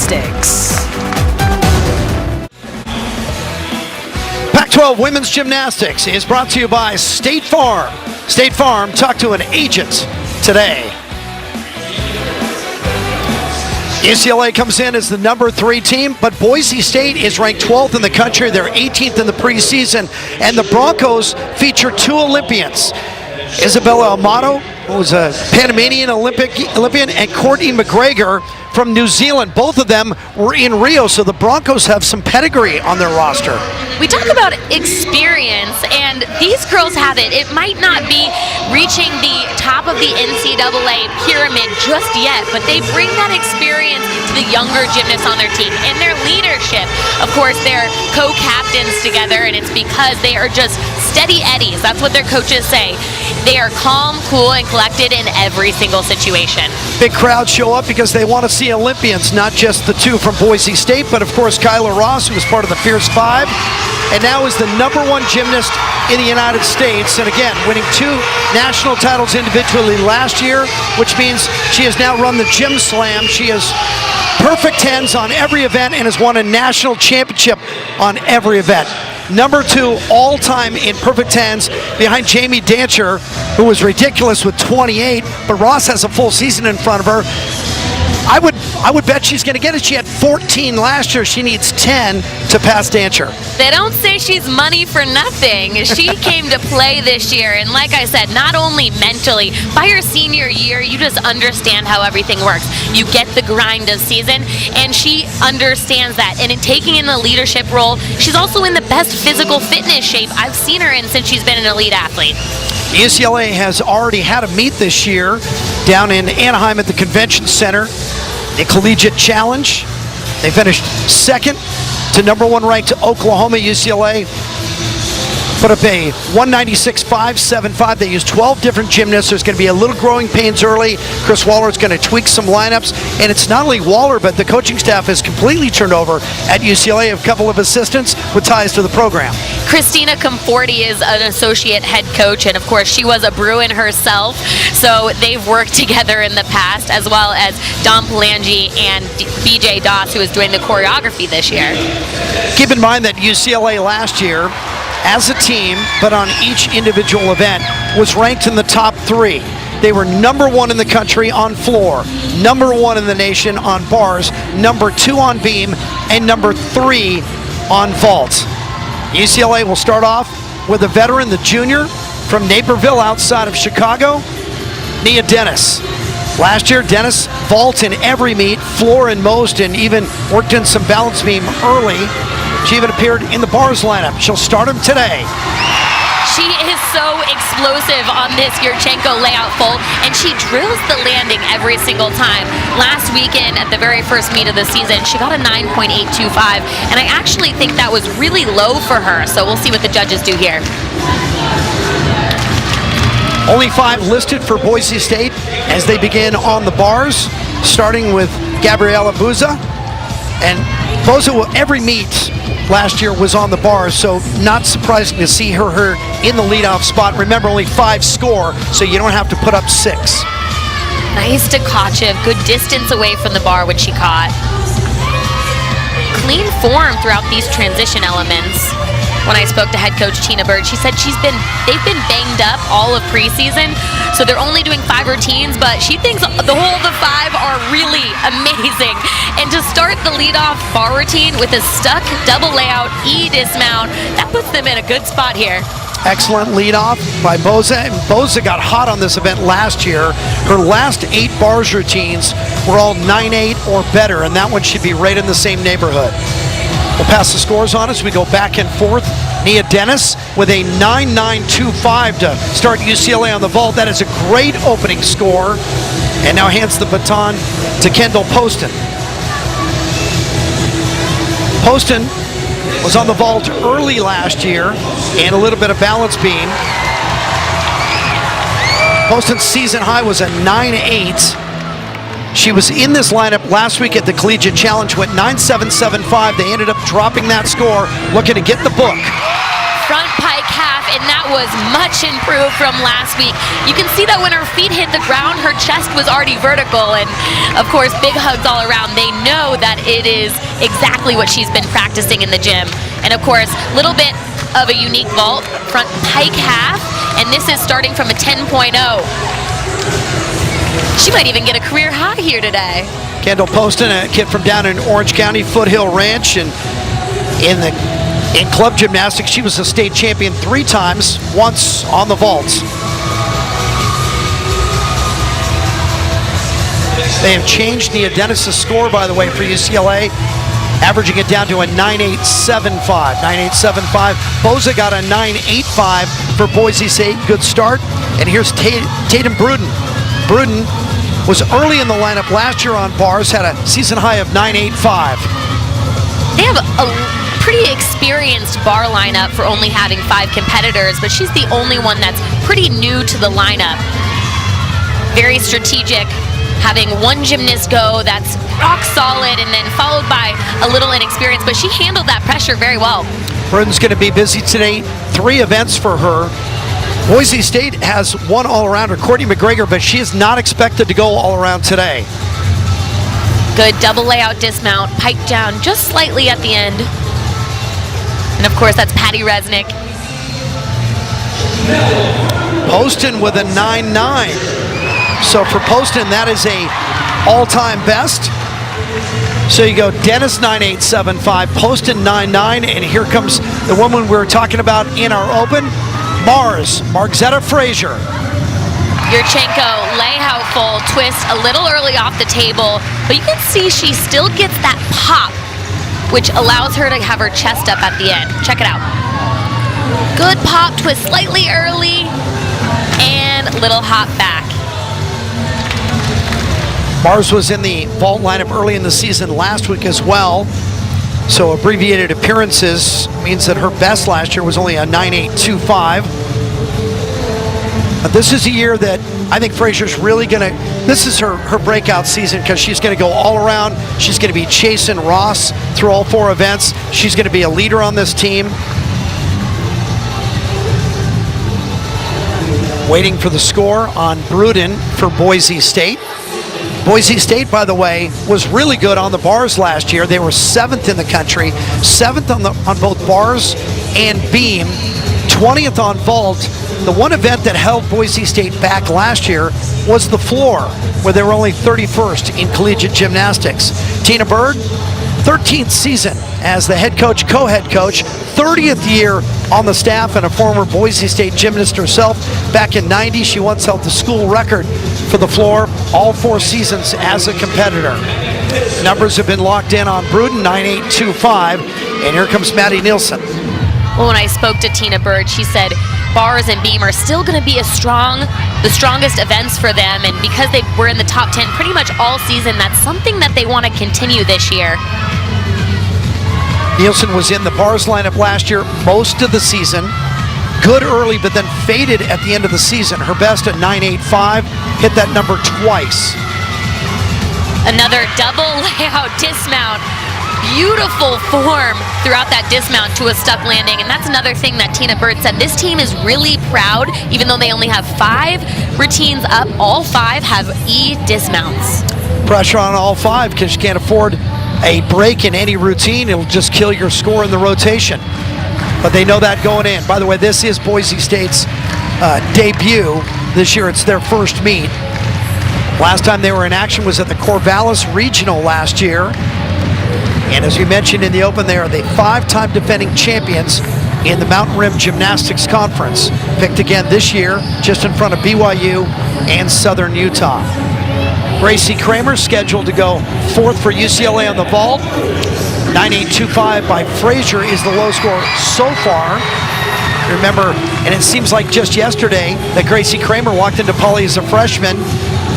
Gymnastics. Pac-12 Women's Gymnastics is brought to you by State Farm. State Farm, talk to an agent today. UCLA comes in as the number 3 team, but Boise State is ranked 12th in the country. They're 18th in the preseason, and the Broncos feature 2 Olympians. Isabella Amato, who was a Panamanian Olympian, and Courtney McGregor from New Zealand. Both of them were in Rio, so the Broncos have some pedigree on their roster. We talk about experience, and these girls have it. It might not be reaching the top of the NCAA pyramid just yet, but they bring that experience to the younger gymnasts on their team. And their leadership, of course, they're co-captains together, and it's because they are just steady eddies. That's what their coaches say. They are calm, cool, and collected in every single situation. Big crowds show up because they want to see Olympians, not just the 2 from Boise State, but of course Kyla Ross, who was part of the Fierce 5, and now is the number 1 gymnast in the United States, and again, winning 2 national titles individually last year, which means she has now run the Gym Slam. She has perfect 10s on every event and has won a national championship on every event. Number 2 all-time in perfect 10s behind Jamie Dancher, who was ridiculous with 28, but Ross has a full season in front of her. I would bet she's going to get it. She had 14 last year. She needs 10 to pass Dancher. They don't say she's money for nothing. She came to play this year, and like I said, not only mentally, by her senior year, you just understand how everything works. You get the grind of season, and she understands that. And in taking in the leadership role, she's also in the best physical fitness shape I've seen her in since she's been an elite athlete. UCLA has already had a meet this year down in Anaheim at the Convention Center, the Collegiate Challenge. They finished 2nd to number 1 ranked Oklahoma. UCLA put up a 196.575. They used 12 different gymnasts. There's going to be a little growing pains early. Chris Waller's going to tweak some lineups. And it's not only Waller, but the coaching staff has completely turned over at UCLA. A couple of assistants with ties to the program. Christina Conforti is an associate head coach, and of course she was a Bruin herself, so they've worked together in the past, as well as Don Palangi and BJ Doss, who is doing the choreography this year. Keep in mind that UCLA last year, as a team, but on each individual event, was ranked in the top 3. They were number 1 in the country on floor, number 1 in the nation on bars, number 2 on beam, and number 3 on vault. UCLA will start off with a veteran, the junior from Naperville outside of Chicago, Nia Dennis. Last year, Dennis vault in every meet, floor in most, and even worked in some balance beam early. She even appeared in the bars lineup. She'll start him today. She is so explosive on this Yurchenko layout full, and she drills the landing every single time. Last weekend at the very first meet of the season, she got a 9.825, and I actually think that was really low for her, so we'll see what the judges do here. Only 5 listed for Boise State as they begin on the bars, starting with Gabriela Buza. And Buza, every meet last year was on the bars, so not surprising to see her in the leadoff spot. Remember, only 5 score, so you don't have to put up 6. Nice to Tkachev, good distance away from the bar when she caught. Clean form throughout these transition elements. When I spoke to head coach Tina Bird, she said they've been banged up all of preseason, so they're only doing 5 routines, but she thinks the whole of the 5 are really amazing. And to start the leadoff bar routine with a stuck double layout E dismount, that puts them in a good spot here. Excellent leadoff by Boza. And Boza got hot on this event last year. Her last 8 bars routines were all 9.8 or better, and that one should be right in the same neighborhood. We'll pass the scores on as we go back and forth. Nia Dennis with a 9.925 to start UCLA on the vault. That is a great opening score. And now hands the baton to Kendall Poston. Poston was on the vault early last year and a little bit of balance beam. Poston's season high was a 9.8. She was in this lineup last week at the Collegiate Challenge, went 9.775. They ended up dropping that score, looking to get the book. Front pike half and that was much improved from last week. You can see that when her feet hit the ground, her chest was already vertical, and of course, big hugs all around. They know that it is exactly what she's been practicing in the gym. And of course, little bit of a unique vault, front pike half, and this is starting from a 10.0. She might even get a career high here today. Kendall Poston, a kid from down in Orange County, Foothill Ranch, and in club gymnastics, she was a state champion 3 times, once on the vaults. They have changed the Adenis score, by the way, for UCLA, averaging it down to a 9.875. 9.875. Boise got a 9.85 for Boise State. Good start. And here's Tatum Bruden. Bruden was early in the lineup last year on bars, had a season high of 9.85. They have a pretty experienced bar lineup for only having 5 competitors, but she's the only one that's pretty new to the lineup. Very strategic, having one gymnast go that's rock solid and then followed by a little inexperience, but she handled that pressure very well. Bruden's going to be busy today. 3 events for her. Boise State has one all-arounder, Courtney McGregor, but she is not expected to go all-around today. Good double layout dismount, pike down just slightly at the end. And of course, that's Patty Resnick. Poston with a 9.9. So for Poston, that is a all-time best. So you go Dennis 9.875, Poston 9.9, and here comes the woman we were talking about in our open, Margzetta Frazier. Yurchenko, layout full, twist a little early off the table, but you can see she still gets that pop, which allows her to have her chest up at the end. Check it out. Good pop, twist slightly early, and little hop back. Mars was in the vault lineup early in the season last week as well. So abbreviated appearances means that her best last year was only a 9.825. But this is a year that I think Frazier's really gonna, this is her breakout season because she's gonna go all around. She's gonna be chasing Ross through all 4 events. She's gonna be a leader on this team. Waiting for the score on Bruden for Boise State. Boise State, by the way, was really good on the bars last year. They were 7th in the country, 7th on both bars and beam, 20th on vault. The one event that held Boise State back last year was the floor, where they were only 31st in collegiate gymnastics. Tina Bird, 13th season as the head coach, co-head coach, 30th year on the staff, and a former Boise State gymnast herself. Back in '90, she once held the school record for the floor, all 4 seasons as a competitor. Numbers have been locked in on Bruden, 9.825, and here comes Maddie Nielsen. Well, when I spoke to Tina Bird, she said bars and beam are still going to be the strongest events for them, and because they were in the top 10 pretty much all season, that's something that they want to continue this year. Nielsen was in the bars lineup last year most of the season. Good early, but then faded at the end of the season. Her best at 9.85, hit that number twice. Another double layout dismount. Beautiful form throughout that dismount to a stuck landing, and that's another thing that Tina Bird said. This team is really proud, even though they only have 5 routines up, all 5 have E dismounts. Pressure on all 5 because you can't afford a break in any routine. It'll just kill your score in the rotation. But they know that going in. By the way, this is Boise State's debut. This year it's their first meet. Last time they were in action was at the Corvallis Regional last year. And as we mentioned in the open, they are the 5-time defending champions in the Mountain Rim Gymnastics Conference. Picked again this year, just in front of BYU and Southern Utah. Gracie Kramer scheduled to go 4th for UCLA on the vault. 9.825 by Frazier is the low score so far. Remember, and it seems like just yesterday that Gracie Kramer walked into Poly as a freshman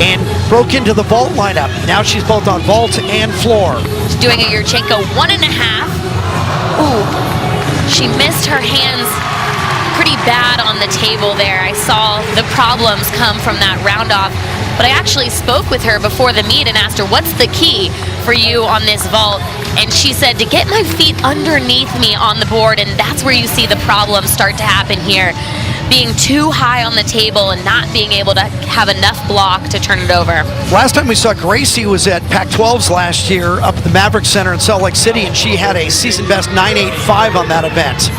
and broke into the vault lineup. Now she's both on vault and floor. She's doing a Yurchenko 1.5. Ooh, she missed her hands pretty bad on the table there. I saw the problems come from that round off, but I actually spoke with her before the meet and asked her, what's the key for you on this vault? And she said to get my feet underneath me on the board, and that's where you see the problems start to happen here. Being too high on the table and not being able to have enough block to turn it over. Last time we saw Gracie was at Pac-12s last year up at the Maverick Center in Salt Lake City, and she had a season best 9.85 on that event.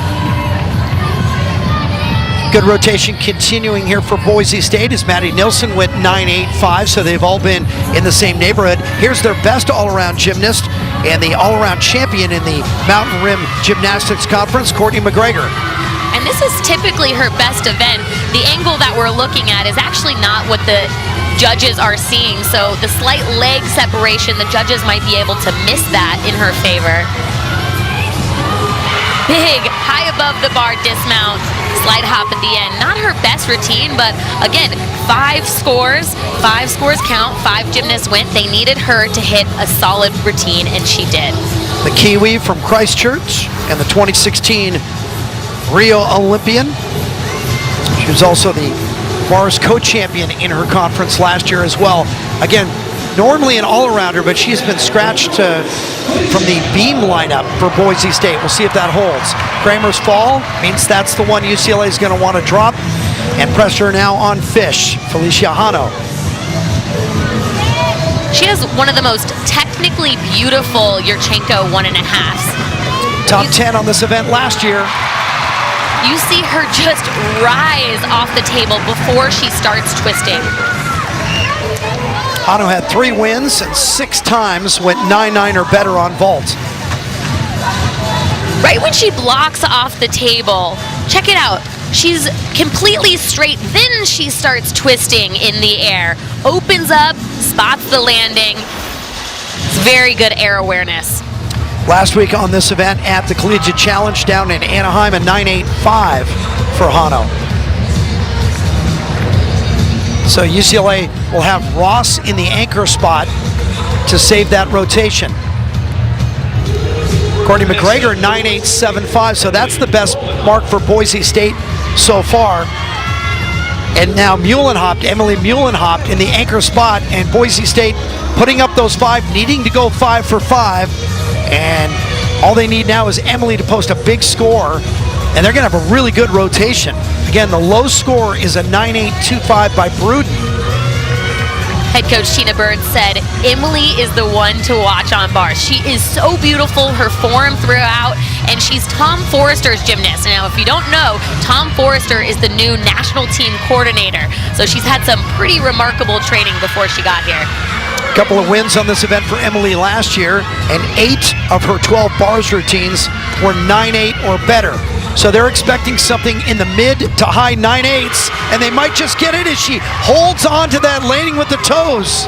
Good rotation continuing here for Boise State as Maddie Nilsson went 9.85, so they've all been in the same neighborhood. Here's their best all-around gymnast and the all-around champion in the Mountain Rim Gymnastics Conference, Courtney McGregor. And this is typically her best event. The angle that we're looking at is actually not what the judges are seeing. So the slight leg separation, the judges might be able to miss that in her favor. Big, high above the bar dismount, slide hop at the end. Not her best routine, but again, 5 scores. 5 scores count, 5 gymnasts went. They needed her to hit a solid routine, and she did. The Kiwi from Christchurch and the 2016 Rio Olympian. She was also the bars co-champion in her conference last year as well. Again, normally an all-arounder, but she's been scratched from the beam lineup for Boise State. We'll see if that holds. Kramer's fall means that's the one UCLA is going to want to drop, and pressure now on Fish, Felicia Hano. She has one of the most technically beautiful Yurchenko 1.5s. Top 10 on this event last year. You see her just rise off the table before she starts twisting. Hano had 3 wins and 6 times went 9.9 or better on vault. Right when she blocks off the table, check it out. She's completely straight, then she starts twisting in the air. Opens up, spots the landing. It's very good air awareness. Last week on this event at the Collegiate Challenge down in Anaheim, a 9.85 for Hano. So UCLA will have Ross in the anchor spot to save that rotation. Courtney McGregor, 9.875, so that's the best mark for Boise State so far. And now Emily Muhlenhopt in the anchor spot, and Boise State putting up those 5, needing to go 5 for 5. And all they need now is Emily to post a big score, and they're going to have a really good rotation. Again, the low score is a 9.825 by Bruden. Head coach Tina Bird said, Emily is the one to watch on bars. She is so beautiful, her form throughout, and she's Tom Forrester's gymnast. Now, if you don't know, Tom Forrester is the new national team coordinator. So she's had some pretty remarkable training before she got here. A couple of wins on this event for Emily last year, and 8 of her 12 bars routines were 9.8 or better. So they're expecting something in the mid to high 9.8s, and they might just get it as she holds on to that landing with the toes.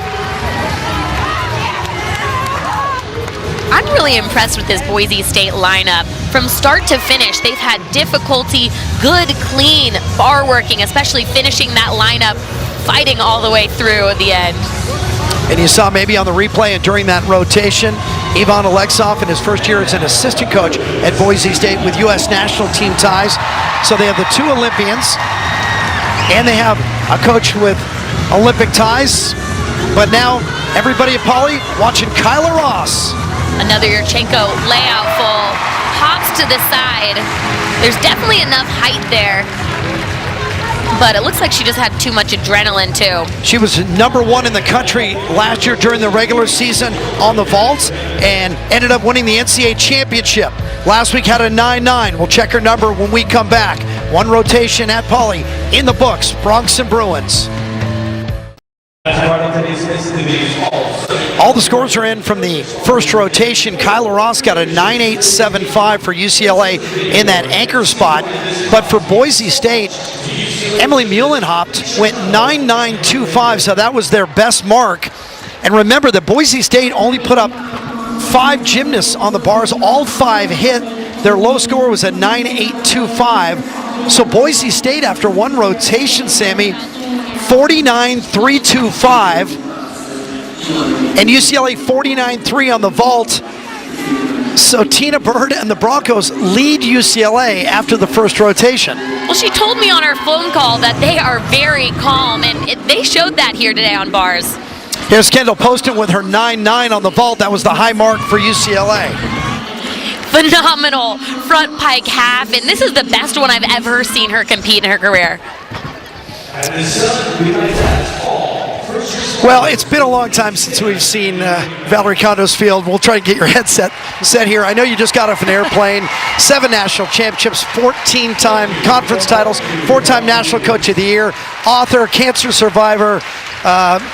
I'm really impressed with this Boise State lineup. From start to finish, they've had difficulty, good, clean bar working, especially finishing that lineup, fighting all the way through at the end. And you saw maybe on the replay and during that rotation, Ivan Alexov in his first year as an assistant coach at Boise State with U.S. national team ties. So they have the 2 Olympians, and they have a coach with Olympic ties. But now everybody at Poly watching Kyla Ross. Another Yurchenko layout full, hops to the side. There's definitely enough height there, but it looks like she just had too much adrenaline too. She was #1 in the country last year during the regular season on the vaults and ended up winning the NCAA championship. Last week had a 9.9. We'll check her number when we come back. 1 rotation at Poly in the books, Bronx and Bruins. All the scores are in from the first rotation. Kyla Ross got a 9.875 for UCLA in that anchor spot. But for Boise State, Emily Muhlenhopt went 9.925, so that was their best mark. And remember that Boise State only put up 5 gymnasts on the bars. All 5 hit. Their low score was a 9.825. So Boise State, after 1 rotation, Sammy, 49.325. And UCLA 49.3 on the vault. So Tina Bird and the Broncos lead UCLA after the first rotation. Well, she told me on our phone call that they are very calm, and they showed that here today on bars. Here's Kendall Poston with her 9.9 on the vault. That was the high mark for UCLA. Phenomenal front pike half, and this is the best one I've ever seen her compete in her career. Well, it's been a long time since we've seen Valerie Kondo's field. We'll try to get your headset set here. I know you just got off an airplane. 7 national championships, 14-time conference titles, 4-time National Coach of the Year, author, cancer survivor,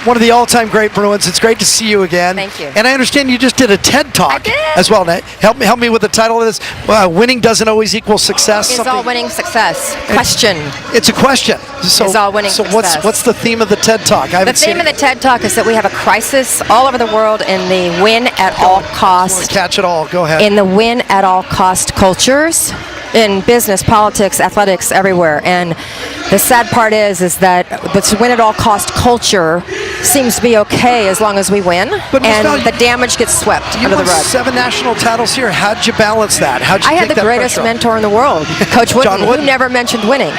one of the all-time great Bruins. It's great to see you again. Thank you. And I understand you just did a TED Talk as well. Now, help me with the title of this. Winning doesn't always equal success. Is all winning success? Question. It's a question. So, is all winning success. What's the theme of the TED Talk? The theme of the TED Talk is that we have a crisis all over the world in the win at all cost. Catch it all. Go ahead. In the win at all cost cultures, in business, politics, athletics, everywhere. And the sad part is that this win at all cost culture seems to be okay as long as we win, but and the damage gets swept under the rug. 7 national titles here. How'd you balance that? How'd you I had the greatest mentor in the world, Coach Wooden, who never mentioned winning.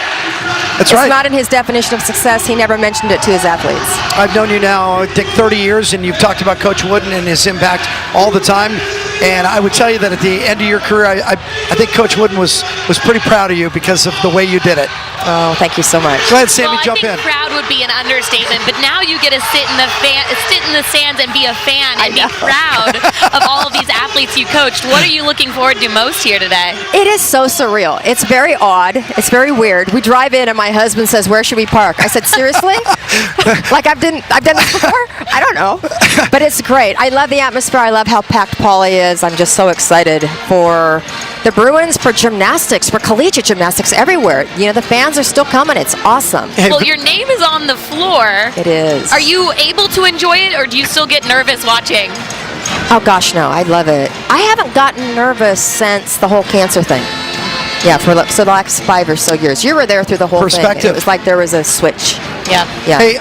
That's right. It's not in his definition of success. He never mentioned it to his athletes. I've known you now, Dick, 30 years, and you've talked about Coach Wooden and his impact all the time. And I would tell you that at the end of your career, I think Coach Wooden was pretty proud of you because of the way you did it. Oh, thank you so much. Go ahead, Sammy, jump in. I think proud would be an understatement, but now you get to sit in the stands and be a fan and be proud of all of these athletes you coached. What are you looking forward to most here today? It is so surreal. It's very odd. It's very weird. We drive in and my husband says, "Where should we park?" I said, "Seriously? Like I've done this before?" I don't know, but it's great. I love the atmosphere. I love how packed Pauley is. I'm just so excited for the Bruins, for gymnastics, for collegiate gymnastics everywhere. You know, the fans are still coming. It's awesome. Well, your name is on the floor. It is. Are you able to enjoy it, or do you still get nervous watching? Oh gosh, no, I love it. I haven't gotten nervous since the whole cancer thing. Yeah, for the last 5 or so years. You were there through the whole thing. It was like there was a switch. Yeah. Hey,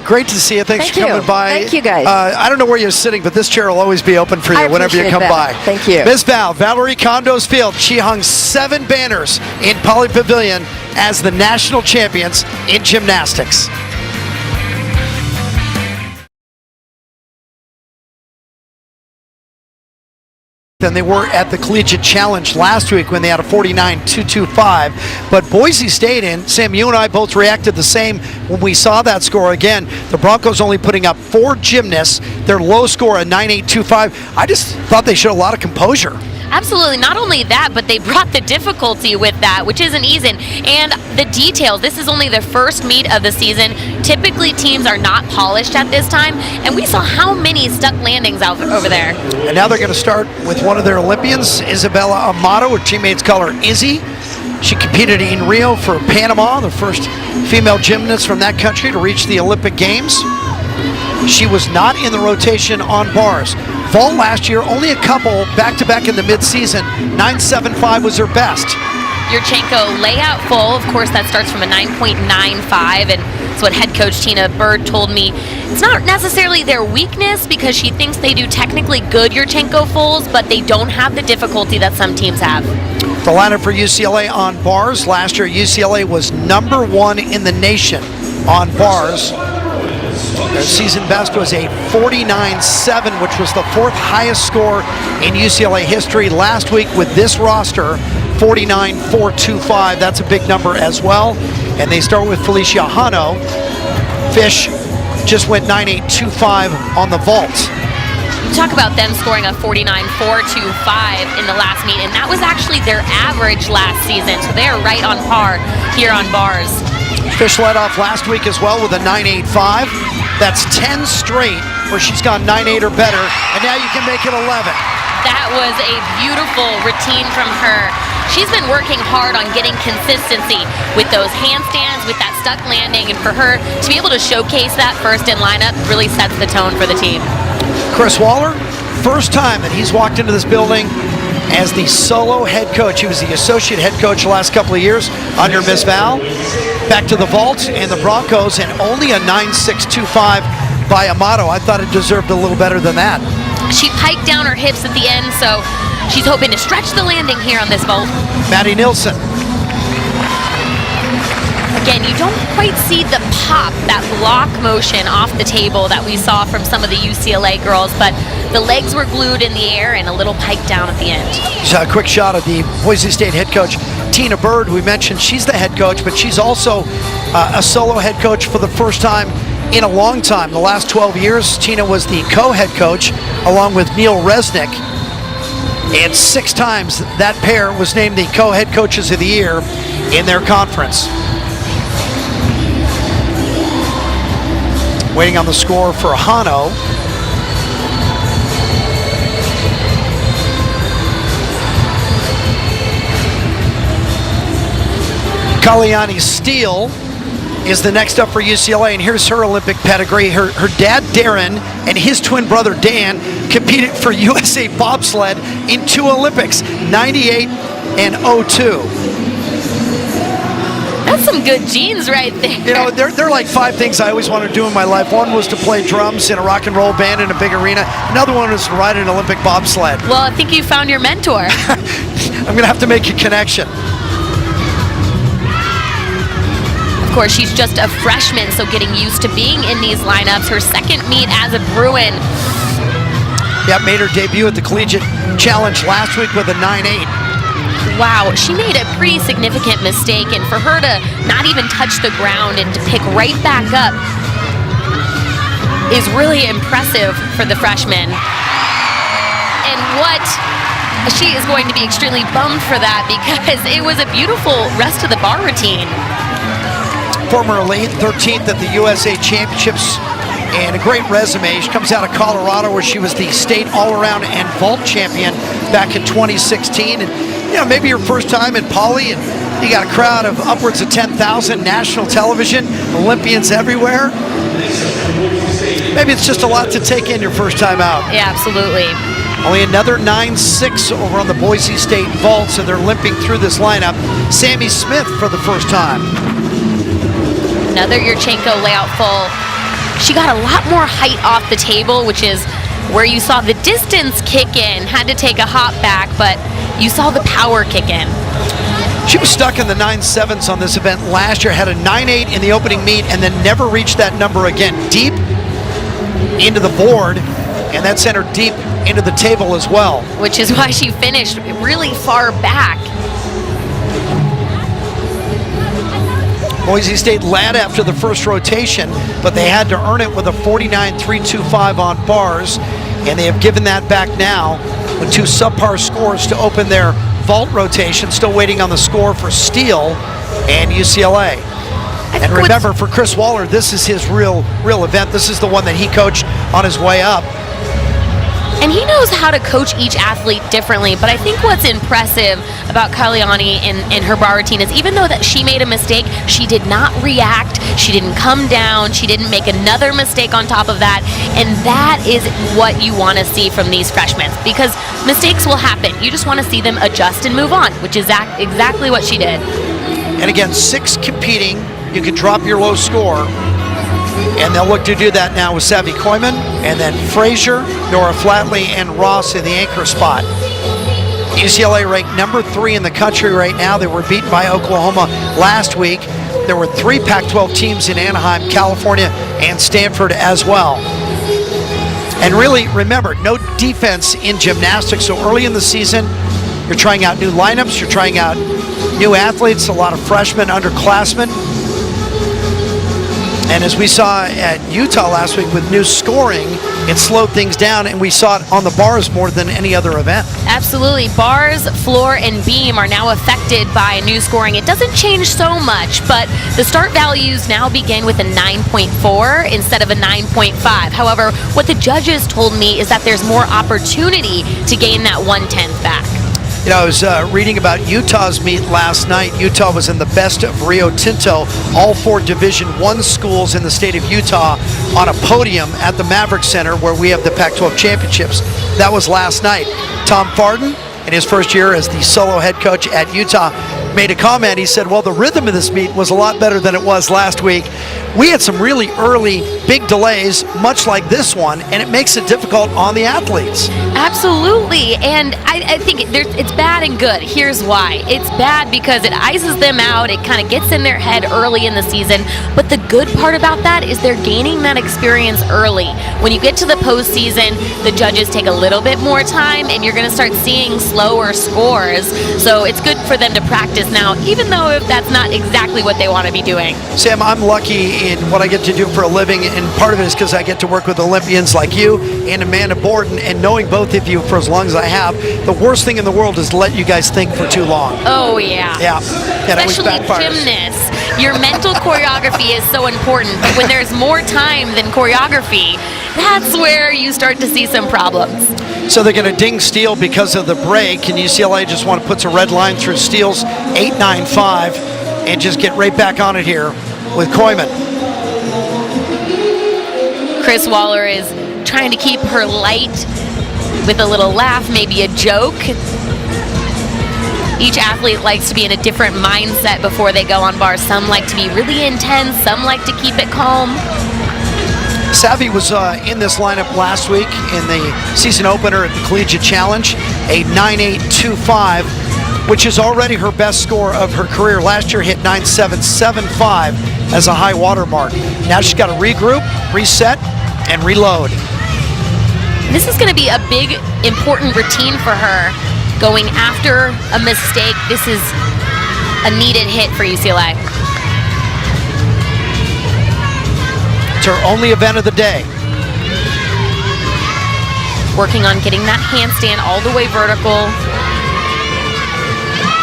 great to see you. Thanks for coming by. Thank you, guys. I don't know where you're sitting, but this chair will always be open for you whenever you come by. Thank you. Ms. Val, Valerie Kondo's field. She hung 7 banners in Pauley Pavilion as the national champions in gymnastics. Than they were at the Collegiate Challenge last week when they had a 49.225. But Boise State, and Sam, you and I both reacted the same when we saw that score. Again, the Broncos only putting up 4 gymnasts, their low score a 9.825. I just thought they showed a lot of composure. Absolutely. Not only that, but they brought the difficulty with that, which isn't easy. And the details. This is only the first meet of the season. Typically, teams are not polished at this time, and we saw how many stuck landings over there. And now they're going to start with one of their Olympians, Isabella Amato. Her teammates call her Izzy. She competed in Rio for Panama, the first female gymnast from that country to reach the Olympic Games. She was not in the rotation on bars. Vault last year, only a couple back-to-back in the mid-season. 9.75 was her best. Yurchenko layout full. Of course, that starts from a 9.95, and that's what head coach Tina Bird told me. It's not necessarily their weakness because she thinks they do technically good Yurchenko fulls, but they don't have the difficulty that some teams have. The lineup for UCLA on bars. Last year, UCLA was #1 in the nation on bars. Their season best was a 49.7, which was the 4th highest score in UCLA history. Last week with this roster, 49.425. That's a big number as well. And they start with Felicia Hano. Fish just went 9.825 on the vault. You talk about them scoring a 49.425 in the last meet, and that was actually their average last season. So they are right on par here on bars. Fish led off last week as well with a 9.85. That's 10 straight where she's gone 9.8 or better, and now you can make it 11. That was a beautiful routine from her. She's been working hard on getting consistency with those handstands, with that stuck landing, and for her to be able to showcase that first in lineup really sets the tone for the team. Chris Waller, first time that he's walked into this building as the solo head coach. He was the associate head coach the last couple of years under Ms. Val. Back to the vault and the Broncos, and only a 9.625 by Amato. I thought it deserved a little better than that. She piked down her hips at the end, so she's hoping to stretch the landing here on this vault. Maddie Nilsson. again, you don't quite see the pop, that block motion off the table that we saw from some of the UCLA girls, but the legs were glued in the air and a little pike down at the end. Just a quick shot of the Boise State head coach, Tina Bird. We mentioned she's the head coach, but she's also a solo head coach for the first time in a long time. The last 12 years, Tina was the co-head coach along with Neil Resnick. And 6 times that pair was named the co-head coaches of the year in their conference. Waiting on the score for Hano. Kalyani Steele is the next up for UCLA, and here's her Olympic pedigree. Her dad, Darren, and his twin brother, Dan, competed for USA bobsled in 2 Olympics, 98 and 02. That's some good genes right there. You know, there are like 5 things I always wanted to do in my life. One was to play drums in a rock and roll band in a big arena. Another one was to ride an Olympic bobsled. Well, I think you found your mentor. I'm going to have to make a connection. Of course, she's just a freshman, so getting used to being in these lineups. Her second meet as a Bruin. Yeah, made her debut at the Collegiate Challenge last week with a 9.8. Wow, she made a pretty significant mistake, and for her to not even touch the ground and to pick right back up is really impressive for the freshman. And what she is going to be extremely bummed for that, because it was a beautiful rest of the bar routine. Formerly 13th at the USA Championships and a great resume. She comes out of Colorado where she was the state all-around and vault champion back in 2016. And you know, maybe your first time in Poly and you got a crowd of upwards of 10,000, national television, Olympians everywhere. Maybe it's just a lot to take in your first time out. Yeah, absolutely. Only another 9.6 over on the Boise State vaults, and they're limping through this lineup. Sammy Smith for the first time. Another Yurchenko layout full. She got a lot more height off the table, which is where you saw the distance kick in. Had to take a hop back, but you saw the power kick in. She was stuck in the 9.7s on this event last year, had a 9.8 in the opening meet, and then never reached that number again. Deep into the board, and that sent her deep into the table as well. Which is why she finished really far back. Boise State led after the first rotation, but they had to earn it with a 49.325 on bars, and they have given that back now with 2 subpar scores to open their vault rotation. Still waiting on the score for Steele and UCLA. And remember, for Chris Waller, this is his real event. This is the one that he coached on his way up. And he knows how to coach each athlete differently, but I think what's impressive about Kalyani in her bar routine is even though that she made a mistake, she did not react, she didn't come down, she didn't make another mistake on top of that, and that is what you want to see from these freshmen, because mistakes will happen. You just want to see them adjust and move on, which is exactly what she did. And again, 6 competing, you can drop your low score. And they'll look to do that now with Savvy Koyman, and then Frazier, Nora Flatley, and Ross in the anchor spot. UCLA ranked number 3 in the country right now. They were beaten by Oklahoma last week. There were 3 Pac-12 teams in Anaheim, California, and Stanford as well. And really, remember, no defense in gymnastics. So early in the season, you're trying out new lineups, you're trying out new athletes, a lot of freshmen, underclassmen. And as we saw at Utah last week with new scoring, it slowed things down, and we saw it on the bars more than any other event. Absolutely. Bars, floor, and beam are now affected by new scoring. It doesn't change so much, but the start values now begin with a 9.4 instead of a 9.5. However, what the judges told me is that there's more opportunity to gain that 1/10 back. You know, I was reading about Utah's meet last night. Utah was in the best of Rio Tinto, all 4 Division I schools in the state of Utah on a podium at the Maverick Center where we have the Pac-12 championships. That was last night. Tom Farden, in his first year as the solo head coach at Utah, made a comment. He said, well, the rhythm of this meet was a lot better than it was last week. We had some really early big delays, much like this one, and it makes it difficult on the athletes. Absolutely, and I think it's bad and good. Here's why. It's bad because it ices them out. It kind of gets in their head early in the season, but the good part about that is they're gaining that experience early. When you get to the postseason, the judges take a little bit more time, and you're going to start seeing slower scores, so it's good for them to practice now, even though if that's not exactly what they want to be doing. Sam, I'm lucky in what I get to do for a living, and part of it is because I get to work with Olympians like you and Amanda Borden, and knowing both of you for as long as I have, the worst thing in the world is to let you guys think for too long. Oh, yeah. Yeah. And especially gymnasts. Your mental choreography is so important, but when there's more time than choreography, that's where you start to see some problems. So they're going to ding Steele because of the break, and UCLA just want to put a red line through Steele's 8.95 and just get right back on it here with Koyman. Chris Waller is trying to keep her light with a little laugh, maybe a joke. Each athlete likes to be in a different mindset before they go on bars. Some like to be really intense, some like to keep it calm. Savvy was in this lineup last week in the season opener at the Collegiate Challenge, a 9.825, which is already her best score of her career. Last year hit 9.775 as a high water mark. Now she's got to regroup, reset, and reload. This is going to be a big, important routine for her. Going after a mistake, this is a needed hit for UCLA. It's her only event of the day. Working on getting that handstand all the way vertical.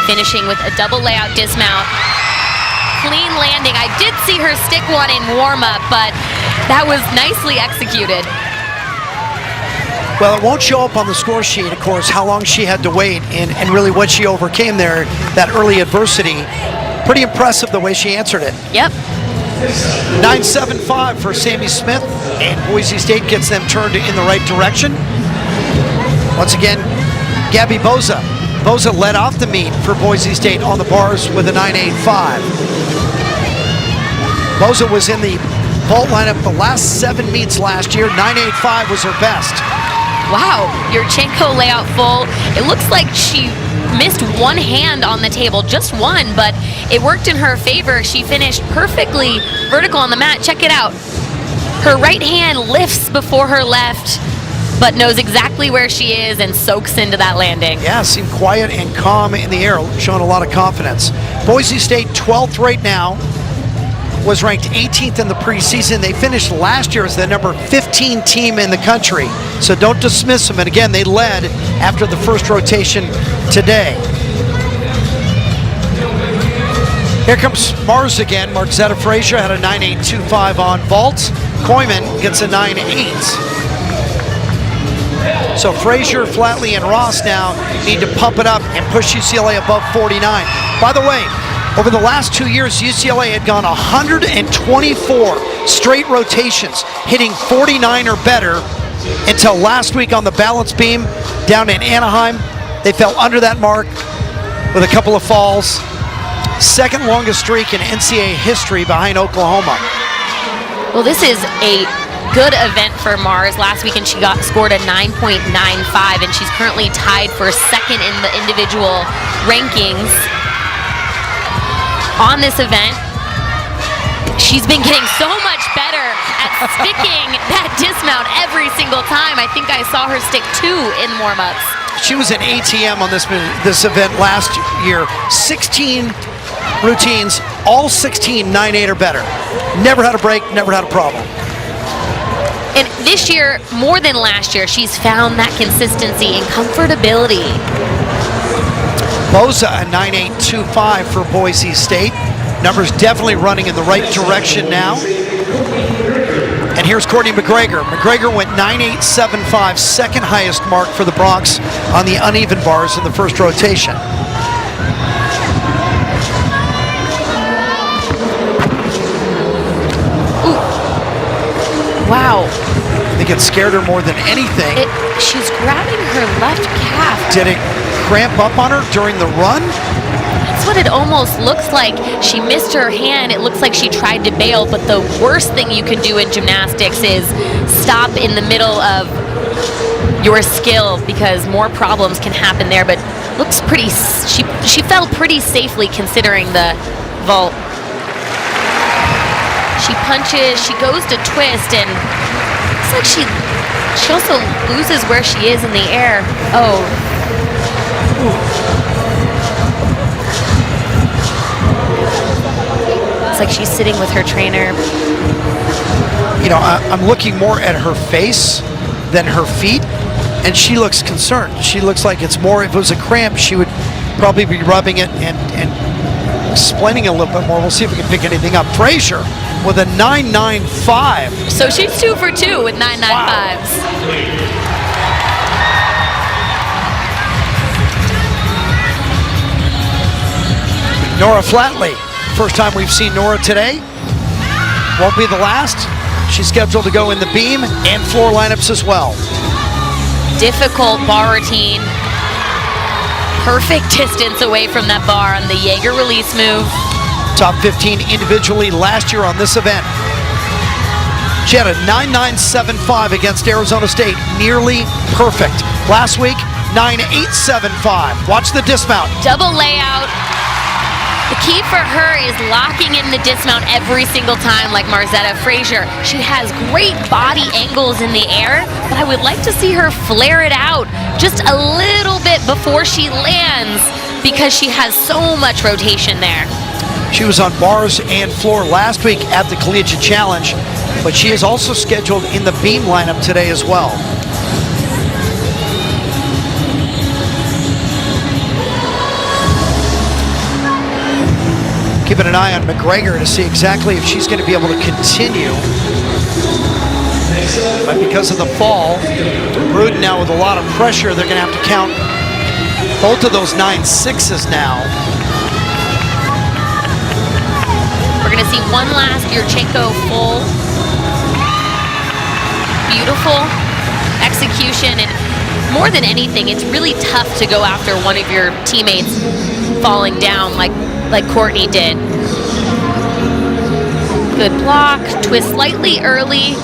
Finishing with a double layout dismount. Clean landing. I did see her stick one in warm-up, but that was nicely executed. Well, it won't show up on the score sheet, of course, how long she had to wait and really what she overcame there, that early adversity. Pretty impressive the way she answered it. Yep. 9.75 for Sammy Smith, and Boise State gets them turned in the right direction. Once again, Gabby Boza. Boza led off the meet for Boise State on the bars with a 9.85. Boza was in the vault lineup the last 7 meets last year. 9.85 was her best. Wow, Yurchenko layout full. It looks like she missed one hand on the table, just one, but it worked in her favor. She finished perfectly vertical on the mat. Check it out. Her right hand lifts before her left, but knows exactly where she is and soaks into that landing. Yeah, seemed quiet and calm in the air, showing a lot of confidence. Boise State 12th right now, was ranked 18th in the preseason. They finished last year as the number 15 team in the country. So don't dismiss them. And again, they led after the first rotation today. Here comes Mars again. Markzetta Frazier had a 9.825 on vault. Koyman gets a 9.8. So Frazier, Flatley, and Ross now need to pump it up and push UCLA above 49. By the way, over the last 2 years, UCLA had gone 124 straight rotations, hitting 49 or better until last week on the balance beam down in Anaheim. They fell under that mark with a couple of falls. Second longest streak in NCAA history behind Oklahoma. Well, this is a good event for Mars. Last weekend she scored a 9.95, and she's currently tied for second in the individual rankings. On this event, she's been getting so much better at sticking that dismount every single time. I think I saw her stick 2 in warm-ups. She was an ATM on this event last year. 16 routines, all 16 9.8 or better. Never had a break, never had a problem. And this year, more than last year, she's found that consistency and comfortability. Boza a 9.825 for Boise State. Numbers definitely running in the right direction now. And here's Courtney McGregor. McGregor went 9.875, second highest mark for the Bronx on the uneven bars in the first rotation. Ooh. Wow. I think it scared her more than anything. She's grabbing her left calf. Did it cramp up on her during the run? It's what it almost looks like. She missed her hand. It looks like she tried to bail, but the worst thing you can do in gymnastics is stop in the middle of your skill, because more problems can happen there. But looks pretty, she fell pretty safely considering the vault. She punches, she goes to twist, and looks like she also loses where she is in the air. Oh. It's like she's sitting with her trainer. You know, I'm looking more at her face than her feet, and she looks concerned. She looks like it's more, if it was a cramp, she would probably be rubbing it and explaining a little bit more. We'll see if we can pick anything up. Frazier with a 9.95. So she's 2 for 2 with 9.95s. Nora Flatley. First time we've seen Nora today. Won't be the last. She's scheduled to go in the beam and floor lineups as well. Difficult bar routine. Perfect distance away from that bar on the Jaeger release move. Top 15 individually last year on this event. She had a 9.975 against Arizona State, nearly perfect. Last week, 9.875. Watch the dismount. Double layout. The key for her is locking in the dismount every single time, like Marzetta Frazier. She has great body angles in the air, but I would like to see her flare it out just a little bit before she lands, because she has so much rotation there. She was on bars and floor last week at the Collegiate Challenge, but she is also scheduled in the beam lineup today as well. Keeping an eye on McGregor to see exactly if she's going to be able to continue. But because of the fall, Bruden now with a lot of pressure, they're going to have to count both of those 9.6s now. We're going to see one last Yurchenko full. Beautiful execution, and more than anything, it's really tough to go after one of your teammates falling down like Courtney did. Good block, twist slightly early,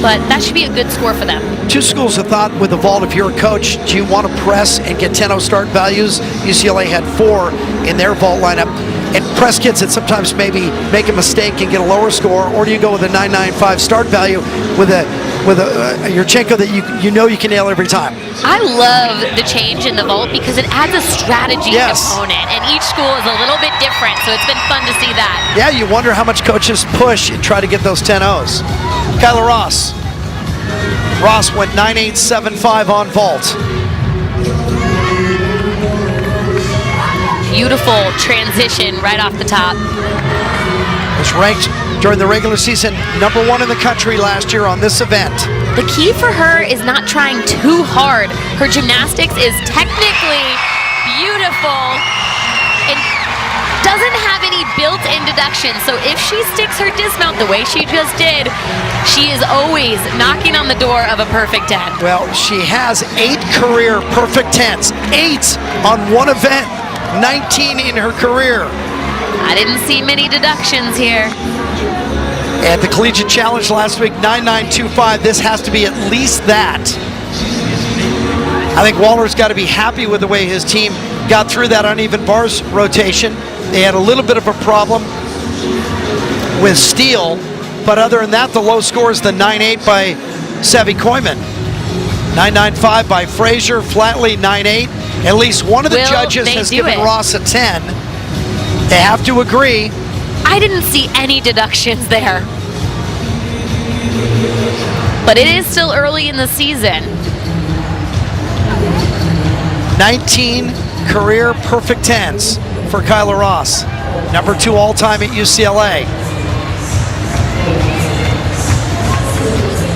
but that should be a good score for them. Two schools of thought with the vault. If you're a coach, do you want to press and get 10-0 start values? UCLA had 4 in their vault lineup. And press kids that sometimes maybe make a mistake and get a lower score, or do you go with a 9.95 start value with a Yurchenko that you know you can nail every time? I love the change in the vault because it adds a strategy component, and each school is a little bit different, so it's been fun to see that. Yeah, you wonder how much coaches push and try to get those 10-0s. Kyla Ross. Ross went 9.875 on vault. Beautiful transition right off the top. Was ranked during the regular season #1 in the country last year on this event. The key for her is not trying too hard. Her gymnastics is technically beautiful and doesn't have any built-in deduction. So if she sticks her dismount the way she just did, she is always knocking on the door of a perfect 10. Well, she has 8 career perfect 10s. 8 on one event. 19 in her career. I didn't see many deductions here. At the Collegiate Challenge last week, 9.925. This has to be at least that. I think Waller's got to be happy with the way his team got through that uneven bars rotation. They had a little bit of a problem with Steele, but other than that, the low score is the 9.8 by Savvy Koyman. 9.95 by Frazier, Flatley 9.8. At least one of the judges has given Ross a 10. They have to agree. I didn't see any deductions there. But it is still early in the season. 19 career perfect 10s for Kyla Ross. #2 all-time at UCLA.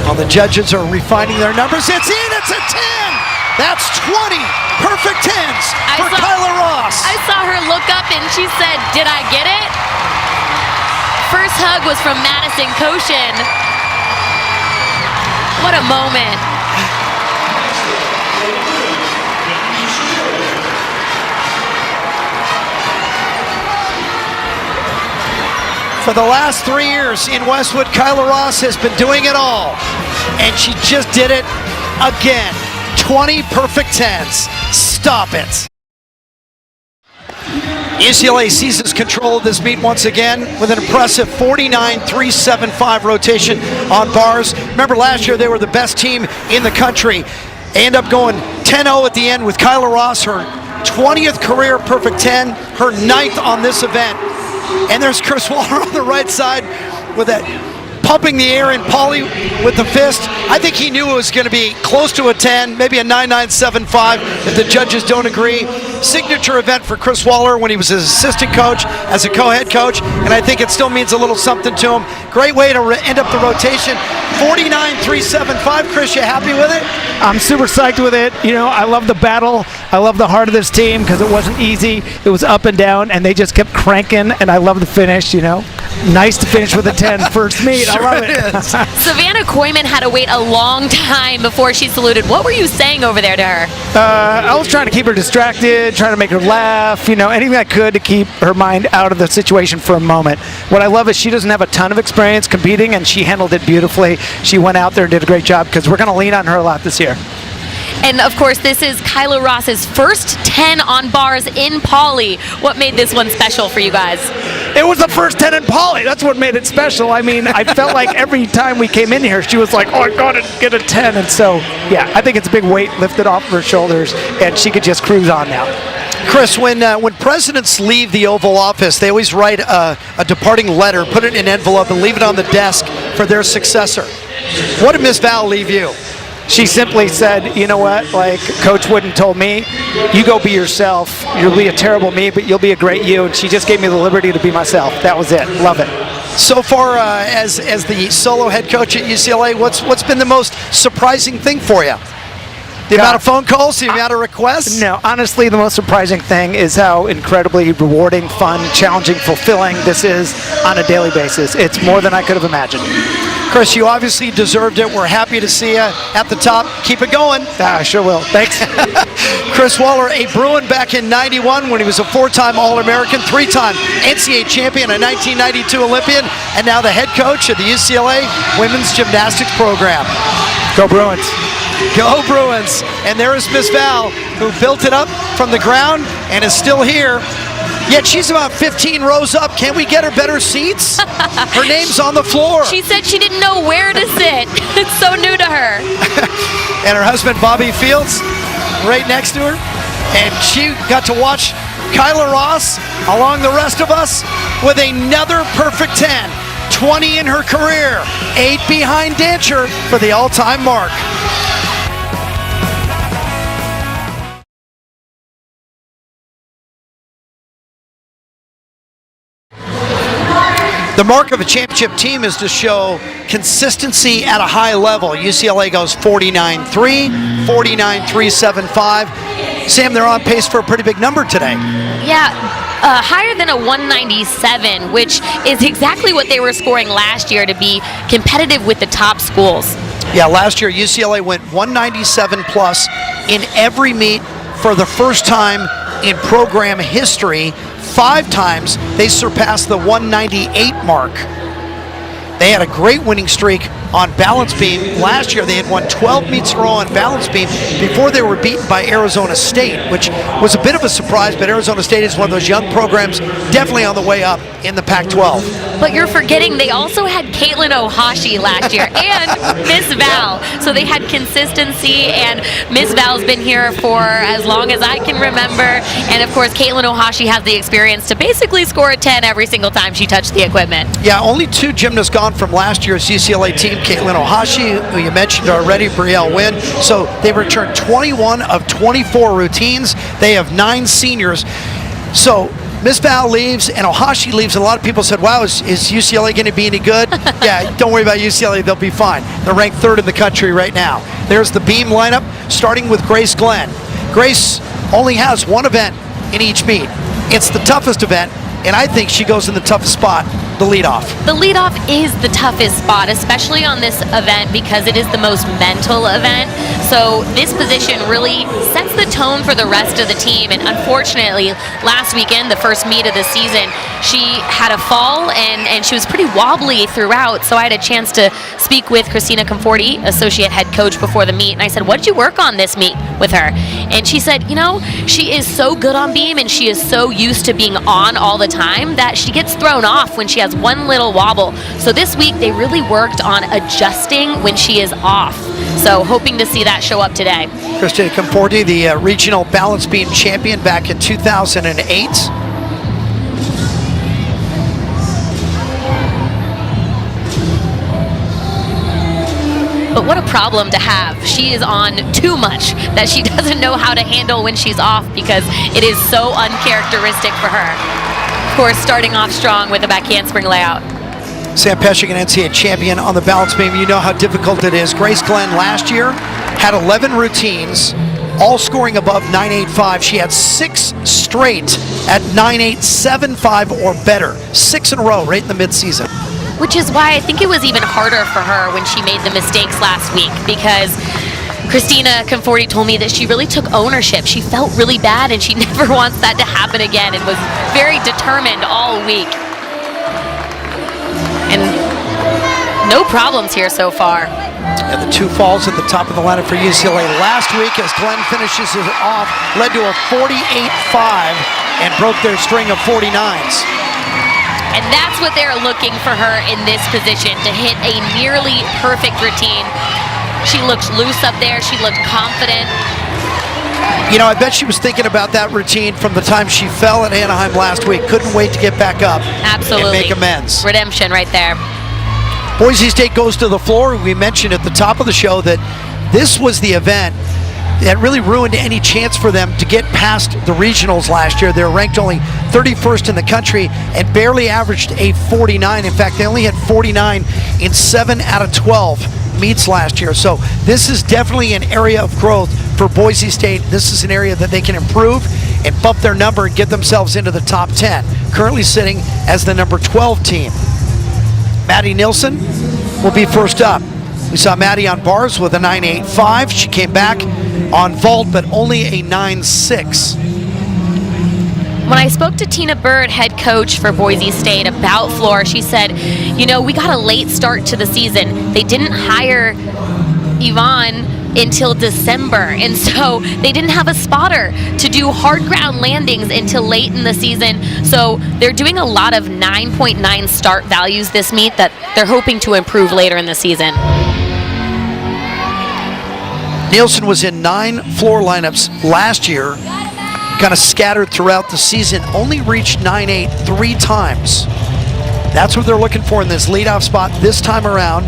While the judges are refining their numbers, it's in, it's a 10! That's 20 perfect 10s for Kyla Ross. I saw her look up and she said, "Did I get it?" First hug was from Madison Koshin. What a moment. For the last 3 years in Westwood, Kyla Ross has been doing it all. And she just did it again. 20 perfect 10s. Stop it. UCLA seizes control of this meet once again with an impressive 49.375 rotation on bars. Remember last year they were the best team in the country. They end up going 10-0 at the end with Kyla Ross, her 20th career perfect 10, her 9th on this event. And there's Chris Waller on the right side with that pumping the air in Pauly with the fist. I think he knew it was going to be close to a 10, maybe a 9.975 if the judges don't agree. Signature event for Chris Waller when he was his assistant coach, as a co-head coach, and I think it still means a little something to him. Great way to end up the rotation. 49.375. Chris, you happy with it? I'm super psyched with it. You know, I love the battle. I love the heart of this team because it wasn't easy. It was up and down, and they just kept cranking, and I love the finish, you know. Nice to finish with a 10 first meet. I love it. Savannah Koyman had to wait a long time before she saluted. What were you saying over there to her? I was trying to keep her distracted, trying to make her laugh, you know, anything I could to keep her mind out of the situation for a moment. What I love is she doesn't have a ton of experience competing, and she handled it beautifully. She went out there and did a great job because we're going to lean on her a lot this year. And of course, this is Kyla Ross's first 10 on bars in Pauly. What made this one special for you guys? It was the first 10 in Pauly. That's what made it special. I mean, I felt like every time we came in here, she was like, oh, I got to get a 10. And so, yeah, I think it's a big weight lifted off her shoulders, and she could just cruise on now. Chris, when presidents leave the Oval Office, they always write a departing letter, put it in an envelope, and leave it on the desk for their successor. What did Miss Val leave you? She simply said, you know what, like Coach Wooden told me, you go be yourself. You'll be a terrible me, but you'll be a great you. And she just gave me the liberty to be myself. That was it. Love it. So far, as the solo head coach at UCLA, what's been the most surprising thing for you? The amount of phone calls, the amount of requests? No, honestly, the most surprising thing is how incredibly rewarding, fun, challenging, fulfilling this is on a daily basis. It's more than I could have imagined. Chris, you obviously deserved it. We're happy to see you at the top. Keep it going. I sure will. Thanks. Chris Waller, a Bruin back in '91 when he was a 4-time All-American, 3-time NCAA champion, a 1992 Olympian, and now the head coach of the UCLA women's gymnastics program. Go Bruins. Go Bruins. And there is Miss Val, who built it up from the ground and is still here. Yet she's about 15 rows up. Can't we get her better seats? Her name's on the floor. She said she didn't know where to sit. It's so new to her. And her husband, Bobby Fields, right next to her. And she got to watch Kyla Ross, along the rest of us, with another perfect 10. 20 in her career. 8 behind Dancher for the all-time mark. The mark of a championship team is to show consistency at a high level. UCLA goes 49.3, 49.375. Sam, they're on pace for a pretty big number today. Yeah, higher than a 197, which is exactly what they were scoring last year to be competitive with the top schools. Yeah, last year UCLA went 197 plus in every meet for the first time in program history. 5 times they surpassed the 198 mark. They had a great winning streak on balance beam. Last year they had won 12 meets in a row on balance beam before they were beaten by Arizona State, which was a bit of a surprise, but Arizona State is one of those young programs definitely on the way up in the Pac-12. But you're forgetting they also had Caitlin Ohashi last year and Miss Val. So they had consistency, and Miss Val's been here for as long as I can remember. And of course, Caitlin Ohashi has the experience to basically score a 10 every single time she touched the equipment. Yeah, only 2 gymnasts gone from last year's UCLA team. Caitlin Ohashi, who you mentioned already, Brielle Wynn. So they returned 21 of 24 routines. They have 9 seniors. So Miss Val leaves and Ohashi leaves, and a lot of people said, wow, is UCLA going to be any good? Yeah, don't worry about UCLA, they'll be fine. They're ranked 3rd in the country right now. There's the beam lineup, starting with Grace Glenn. Grace only has 1 event in each meet. It's the toughest event, and I think she goes in the toughest spot, the leadoff. The leadoff is the toughest spot, especially on this event because it is the most mental event. So this position really sets the tone for the rest of the team. And unfortunately, last weekend, the first meet of the season, she had a fall and she was pretty wobbly throughout. So I had a chance to speak with Christina Conforti, associate head coach, before the meet. And I said, what did you work on this meet with her? And she said, you know, she is so good on beam and she is so used to being on all the time that she gets thrown off when she has one little wobble. So this week they really worked on adjusting when she is off. So hoping to see that show up today. Christina Conforti, the regional balance beam champion back in 2008. But what a problem to have. She is on too much that she doesn't know how to handle when she's off because it is so uncharacteristic for her. Of course, starting off strong with a back handspring layout. Sam Pescic, an NCAA champion on the balance beam. You know how difficult it is. Grace Glenn last year had 11 routines, all scoring above 9.85. She had 6 straight at 9.875 or better. 6 in a row right in the midseason. Which is why I think it was even harder for her when she made the mistakes last week, because Christina Conforti told me that she really took ownership. She felt really bad and she never wants that to happen again and was very determined all week. And no problems here so far. And the 2 falls at the top of the lineup for UCLA last week as Glenn finishes it off, led to a 48.5 and broke their string of 49s. And that's what they're looking for her in this position, to hit a nearly perfect routine. She looked loose up there. She looked confident. You know, I bet she was thinking about that routine from the time she fell at Anaheim last week. Couldn't wait to get back up. Absolutely. And make amends. Redemption right there. Boise State goes to the floor. We mentioned at the top of the show that this was the event that really ruined any chance for them to get past the regionals last year. They were ranked only 31st in the country and barely averaged a 49. In fact, they only had 49 in 7 out of 12 meets last year. So this is definitely an area of growth for Boise State. This is an area that they can improve and bump their number and get themselves into the top 10. Currently sitting as the number 12 team. Maddie Nilsson will be first up. We saw Maddie on bars with a 9.85. She came back on vault, but only a 9.6. When I spoke to Tina Bird, head coach for Boise State, about floor, she said, you know, we got a late start to the season. They didn't hire Yvonne until December, and so they didn't have a spotter to do hard ground landings until late in the season. So they're doing a lot of 9.9 start values this meet that they're hoping to improve later in the season. Nielsen was in 9 floor lineups last year, kind of scattered throughout the season, only reached 9.8 3 times. That's what they're looking for in this leadoff spot this time around.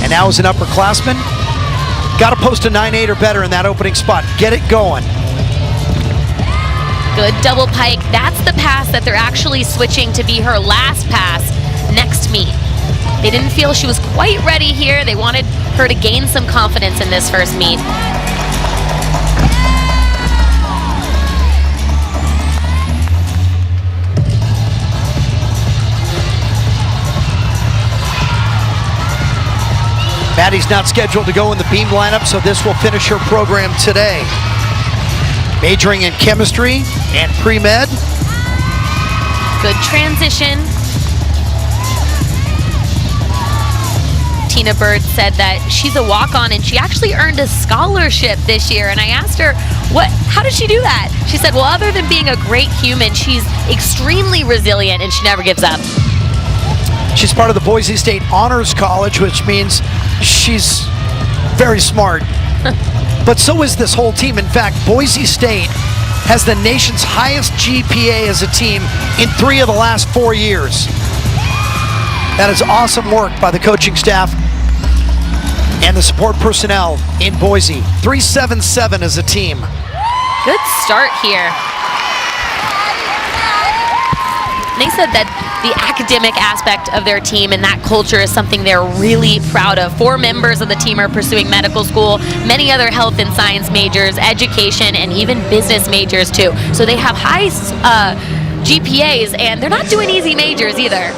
And now as an upperclassman, got to post a 9.8 or better in that opening spot. Get it going. Good double pike. That's the pass that they're actually switching to be her last pass next meet. They didn't feel she was quite ready here. They wanted her to gain some confidence in this first meet. Maddie's not scheduled to go in the beam lineup, so this will finish her program today. Majoring in chemistry and pre-med. Good transition. Tina Bird said that she's a walk-on and she actually earned a scholarship this year. And I asked her, how did she do that? She said, well, other than being a great human, she's extremely resilient and she never gives up. She's part of the Boise State Honors College, which means she's very smart. But so is this whole team. In fact, Boise State has the nation's highest GPA as a team in 3 of the last 4 years. That is awesome work by the coaching staff and the support personnel in Boise. 377 as a team. Good start here. They said that the academic aspect of their team and that culture is something they're really proud of. 4 members of the team are pursuing medical school, many other health and science majors, education, and even business majors too. So they have high GPAs, and they're not doing easy majors either.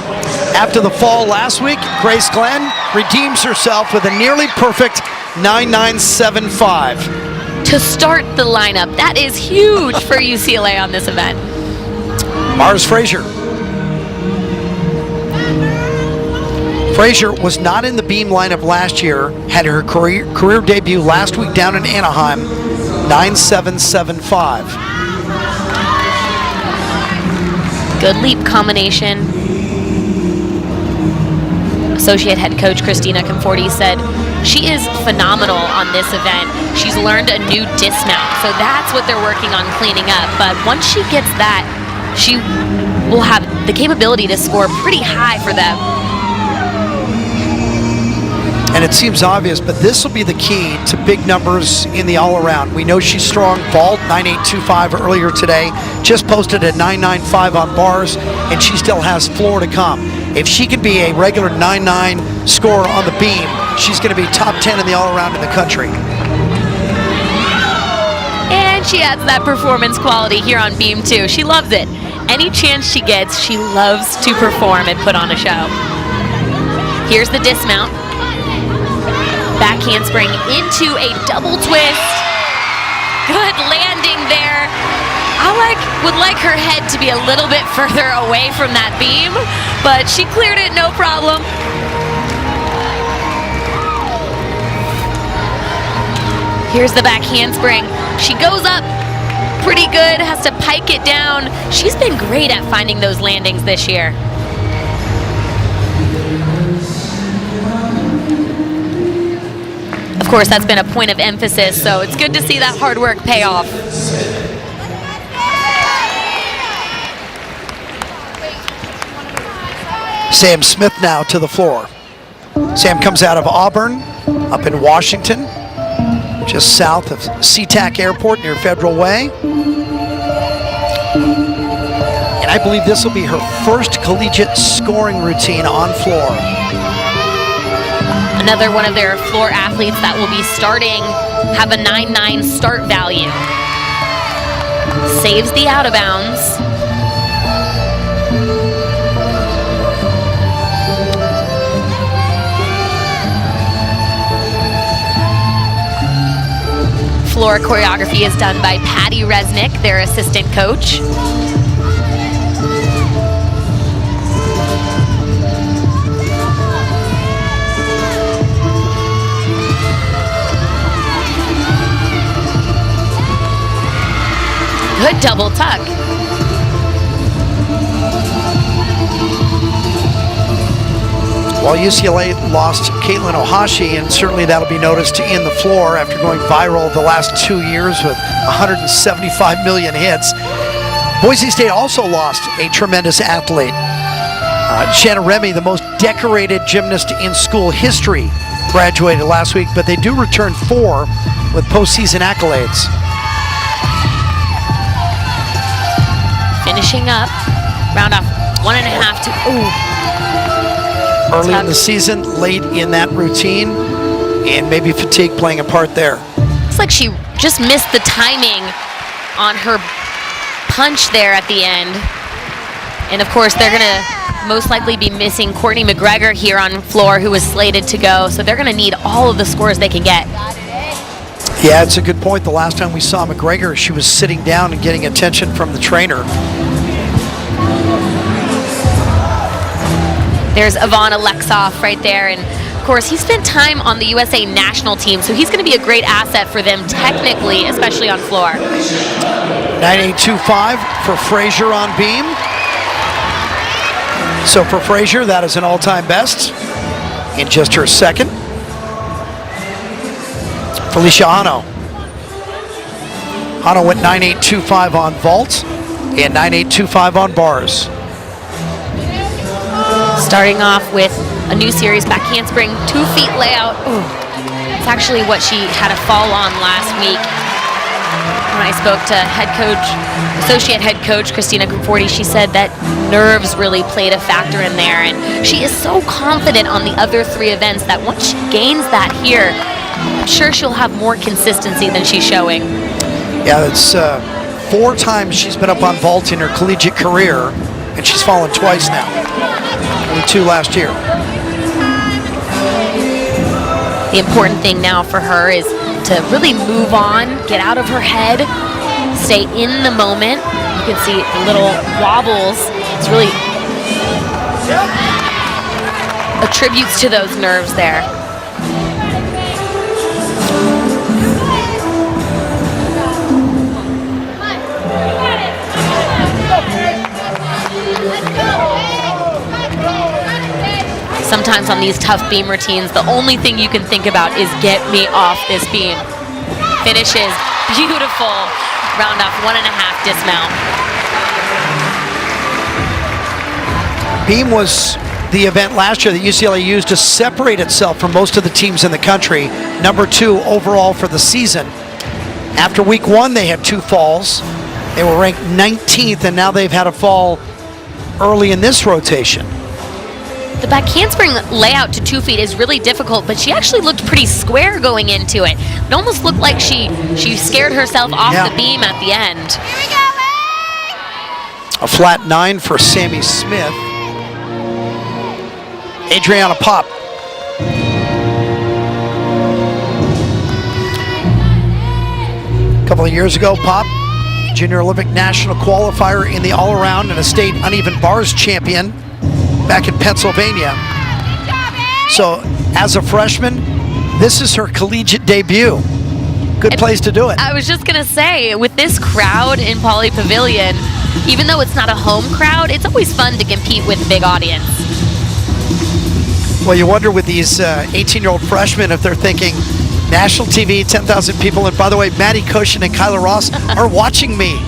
After the fall last week, Grace Glenn redeems herself with a nearly perfect 9.975. To start the lineup, that is huge for UCLA on this event. Mars Frazier. Frazier was not in the beam lineup last year, had her career debut last week down in Anaheim, 9.775. Good leap combination. Associate head coach Christina Conforti said she is phenomenal on this event. She's learned a new dismount, so that's what they're working on cleaning up. But once she gets that, she will have the capability to score pretty high for them. And it seems obvious, but this will be the key to big numbers in the all-around. We know she's strong vault, 9.825 earlier today, just posted at 9.95 on bars, and she still has floor to come. If she can be a regular 9.9 scorer on the beam, she's going to be top 10 in the all-around in the country. And she adds that performance quality here on beam too. She loves it. Any chance she gets, she loves to perform and put on a show. Here's the dismount. Back handspring into a double twist. Good landing there. I would like her head to be a little bit further away from that beam, but she cleared it no problem. Here's the back handspring. She goes up pretty good, has to pike it down. She's been great at finding those landings this year. Of course, that's been a point of emphasis, so it's good to see that hard work pay off. Sam Smith now to the floor. Sam comes out of Auburn, up in Washington, just south of SeaTac Airport near Federal Way. And I believe this will be her first collegiate scoring routine on floor. Another one of their floor athletes that will be starting have a 9.9 start value. Saves the out of bounds. Floor choreography is done by Patty Resnick, their assistant coach. Good double tuck. Well, UCLA lost Caitlin Ohashi, and certainly that'll be noticed in the floor after going viral the last 2 years with 175 million hits. Boise State also lost a tremendous athlete. Shanna Remy, the most decorated gymnast in school history, graduated last week, but they do return 4 with postseason accolades. Finishing up, round off 1.5 to, ooh. Early in the season, late in that routine, and maybe fatigue playing a part there. Looks like she just missed the timing on her punch there at the end. And of course, they're gonna most likely be missing Courtney McGregor here on floor, who was slated to go. So they're gonna need all of the scores they can get. Yeah, it's a good point. The last time we saw McGregor, she was sitting down and getting attention from the trainer. There's Ivan Alexov right there, and of course he spent time on the USA national team, so he's going to be a great asset for them technically, especially on floor. 9.825 for Frazier on beam. So for Frazier, that is an all-time best in just her second. Felicia Hano. Hano went 9.825 on vault and 9.825 on bars. Starting off with a new series, back handspring, 2 feet layout. Ooh. It's actually what she had a fall on last week. When I spoke to associate head coach Christina Conforti, she said that nerves really played a factor in there, and she is so confident on the other 3 events that once she gains that here, I'm sure she'll have more consistency than she's showing. Yeah, it's 4 times she's been up on vault in her collegiate career, and she's fallen twice now. Only 2 last year. The important thing now for her is to really move on, get out of her head, stay in the moment. You can see the little wobbles. It's really attributes to those nerves there. Sometimes on these tough beam routines, the only thing you can think about is get me off this beam. Finishes beautiful. Round off 1.5 dismount. Beam was the event last year that UCLA used to separate itself from most of the teams in the country. Number 2 overall for the season. After week 1, they had 2 falls. They were ranked 19th, and now they've had a fall early in this rotation. The back handspring layout to 2 feet is really difficult, but she actually looked pretty square going into it. It almost looked like she scared herself off the beam at the end. Here we go, hey! A flat 9 for Sammy Smith. Adriana Pop. A couple of years ago, Pop, Junior Olympic National Qualifier in the all-around and a state uneven bars champion back in Pennsylvania. So as a freshman, this is her collegiate debut. Good place to do it. I was just gonna say, with this crowd in Pauley Pavilion, even though it's not a home crowd, it's always fun to compete with a big audience. Well, you wonder with these 18-year-old freshmen if they're thinking, national TV, 10,000 people, and by the way, Maddie Cushion and Kyla Ross are watching me.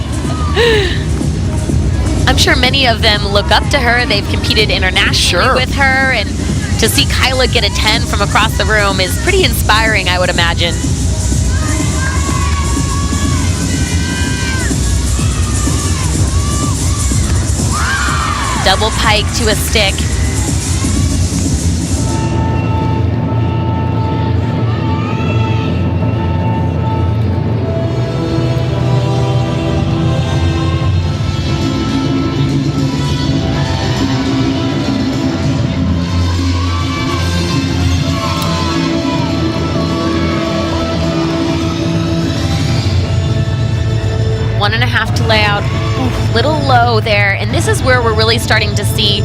I'm sure many of them look up to her. They've competed internationally with her, and to see Kyla get a 10 from across the room is pretty inspiring, I would imagine. Double pike to a stick. One and a half to lay out. Oof, little low there, and this is where we're really starting to see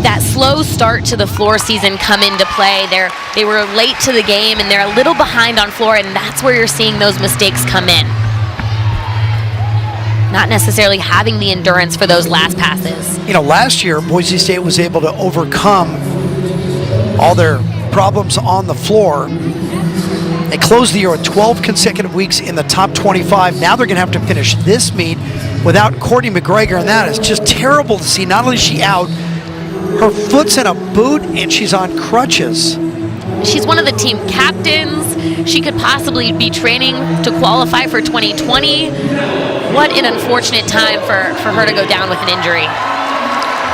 that slow start to the floor season come into play. They were late to the game, and they're a little behind on floor, and that's where you're seeing those mistakes come in. Not necessarily having the endurance for those last passes. You know, last year, Boise State was able to overcome all their problems on the floor. They closed the year with 12 consecutive weeks in the top 25. Now they're going to have to finish this meet without Courtney McGregor, and that is just terrible to see. Not only is she out, her foot's in a boot, and she's on crutches. She's one of the team captains. She could possibly be training to qualify for 2020. What an unfortunate time for her to go down with an injury.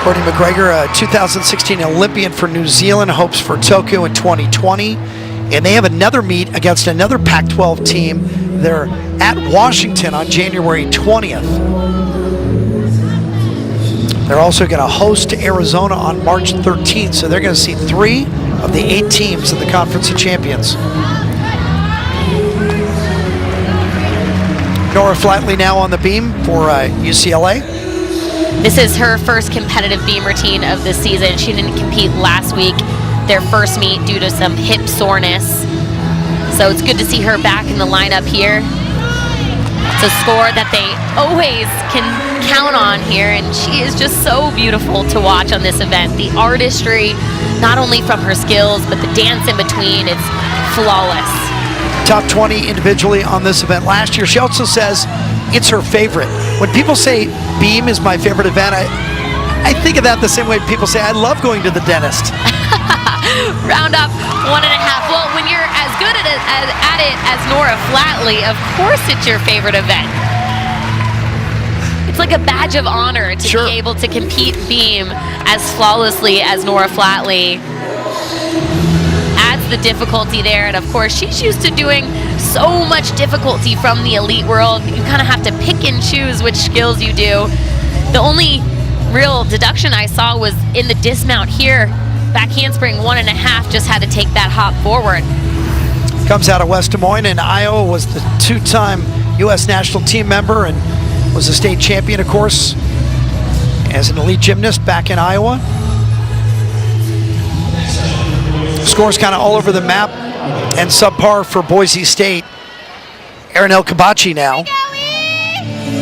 Courtney McGregor, a 2016 Olympian for New Zealand, hopes for Tokyo in 2020. And they have another meet against another Pac-12 team. They're at Washington on January 20th. They're also going to host Arizona on March 13th, so they're going to see 3 of the 8 teams in the Conference of Champions. Nora Flatley now on the beam for UCLA. This is her first competitive beam routine of the season. She didn't compete last week, their first meet, due to some hip soreness. So it's good to see her back in the lineup here. It's a score that they always can count on here, and she is just so beautiful to watch on this event. The artistry, not only from her skills, but the dance in between, it's flawless. Top 20 individually on this event last year. She also says it's her favorite. When people say beam is my favorite event, I think of that the same way people say I love going to the dentist. Round up 1.5. Well, when you're as good at it as Nora Flatley, of course it's your favorite event. It's like a badge of honor to be able to compete beam as flawlessly as Nora Flatley. Adds the difficulty there, and of course she's used to doing so much difficulty from the elite world. You kind of have to pick and choose which skills you do. The only real deduction I saw was in the dismount here. back handspring 1.5, just had to take that hop forward. Comes out of West Des Moines in Iowa, was the 2-time U.S. national team member and was a state champion, of course, as an elite gymnast back in Iowa. Scores kind of all over the map and subpar for Boise State. Erin El-Kabachi now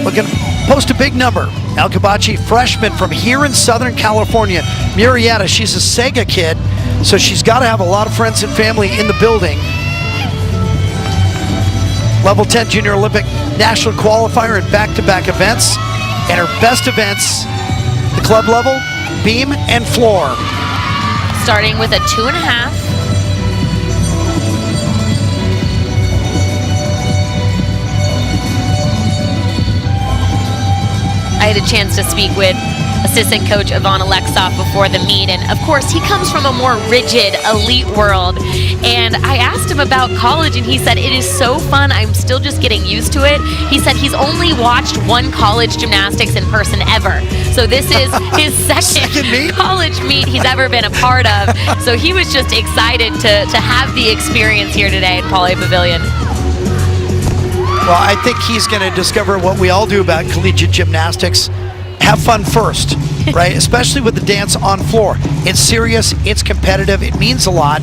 looking to post a big number. El-Kabachi, freshman from here in Southern California, Murrieta. She's a Sega kid, so she's got to have a lot of friends and family in the building. Level 10 Junior Olympic National Qualifier in back-to-back events. And her best events, the club level, beam and floor. Starting with a 2.5. I had a chance to speak with assistant coach Yvonne Alexoff before the meet, and of course he comes from a more rigid elite world, and I asked him about college and he said it is so fun, I'm still just getting used to it. He said he's only watched one college gymnastics in person ever, so this is his second college meet he's ever been a part of, so he was just excited to have the experience here today at Paul A. Pavilion. Well, I think he's going to discover what we all do about collegiate gymnastics. Have fun first, right? Especially with the dance on floor. It's serious, it's competitive, it means a lot.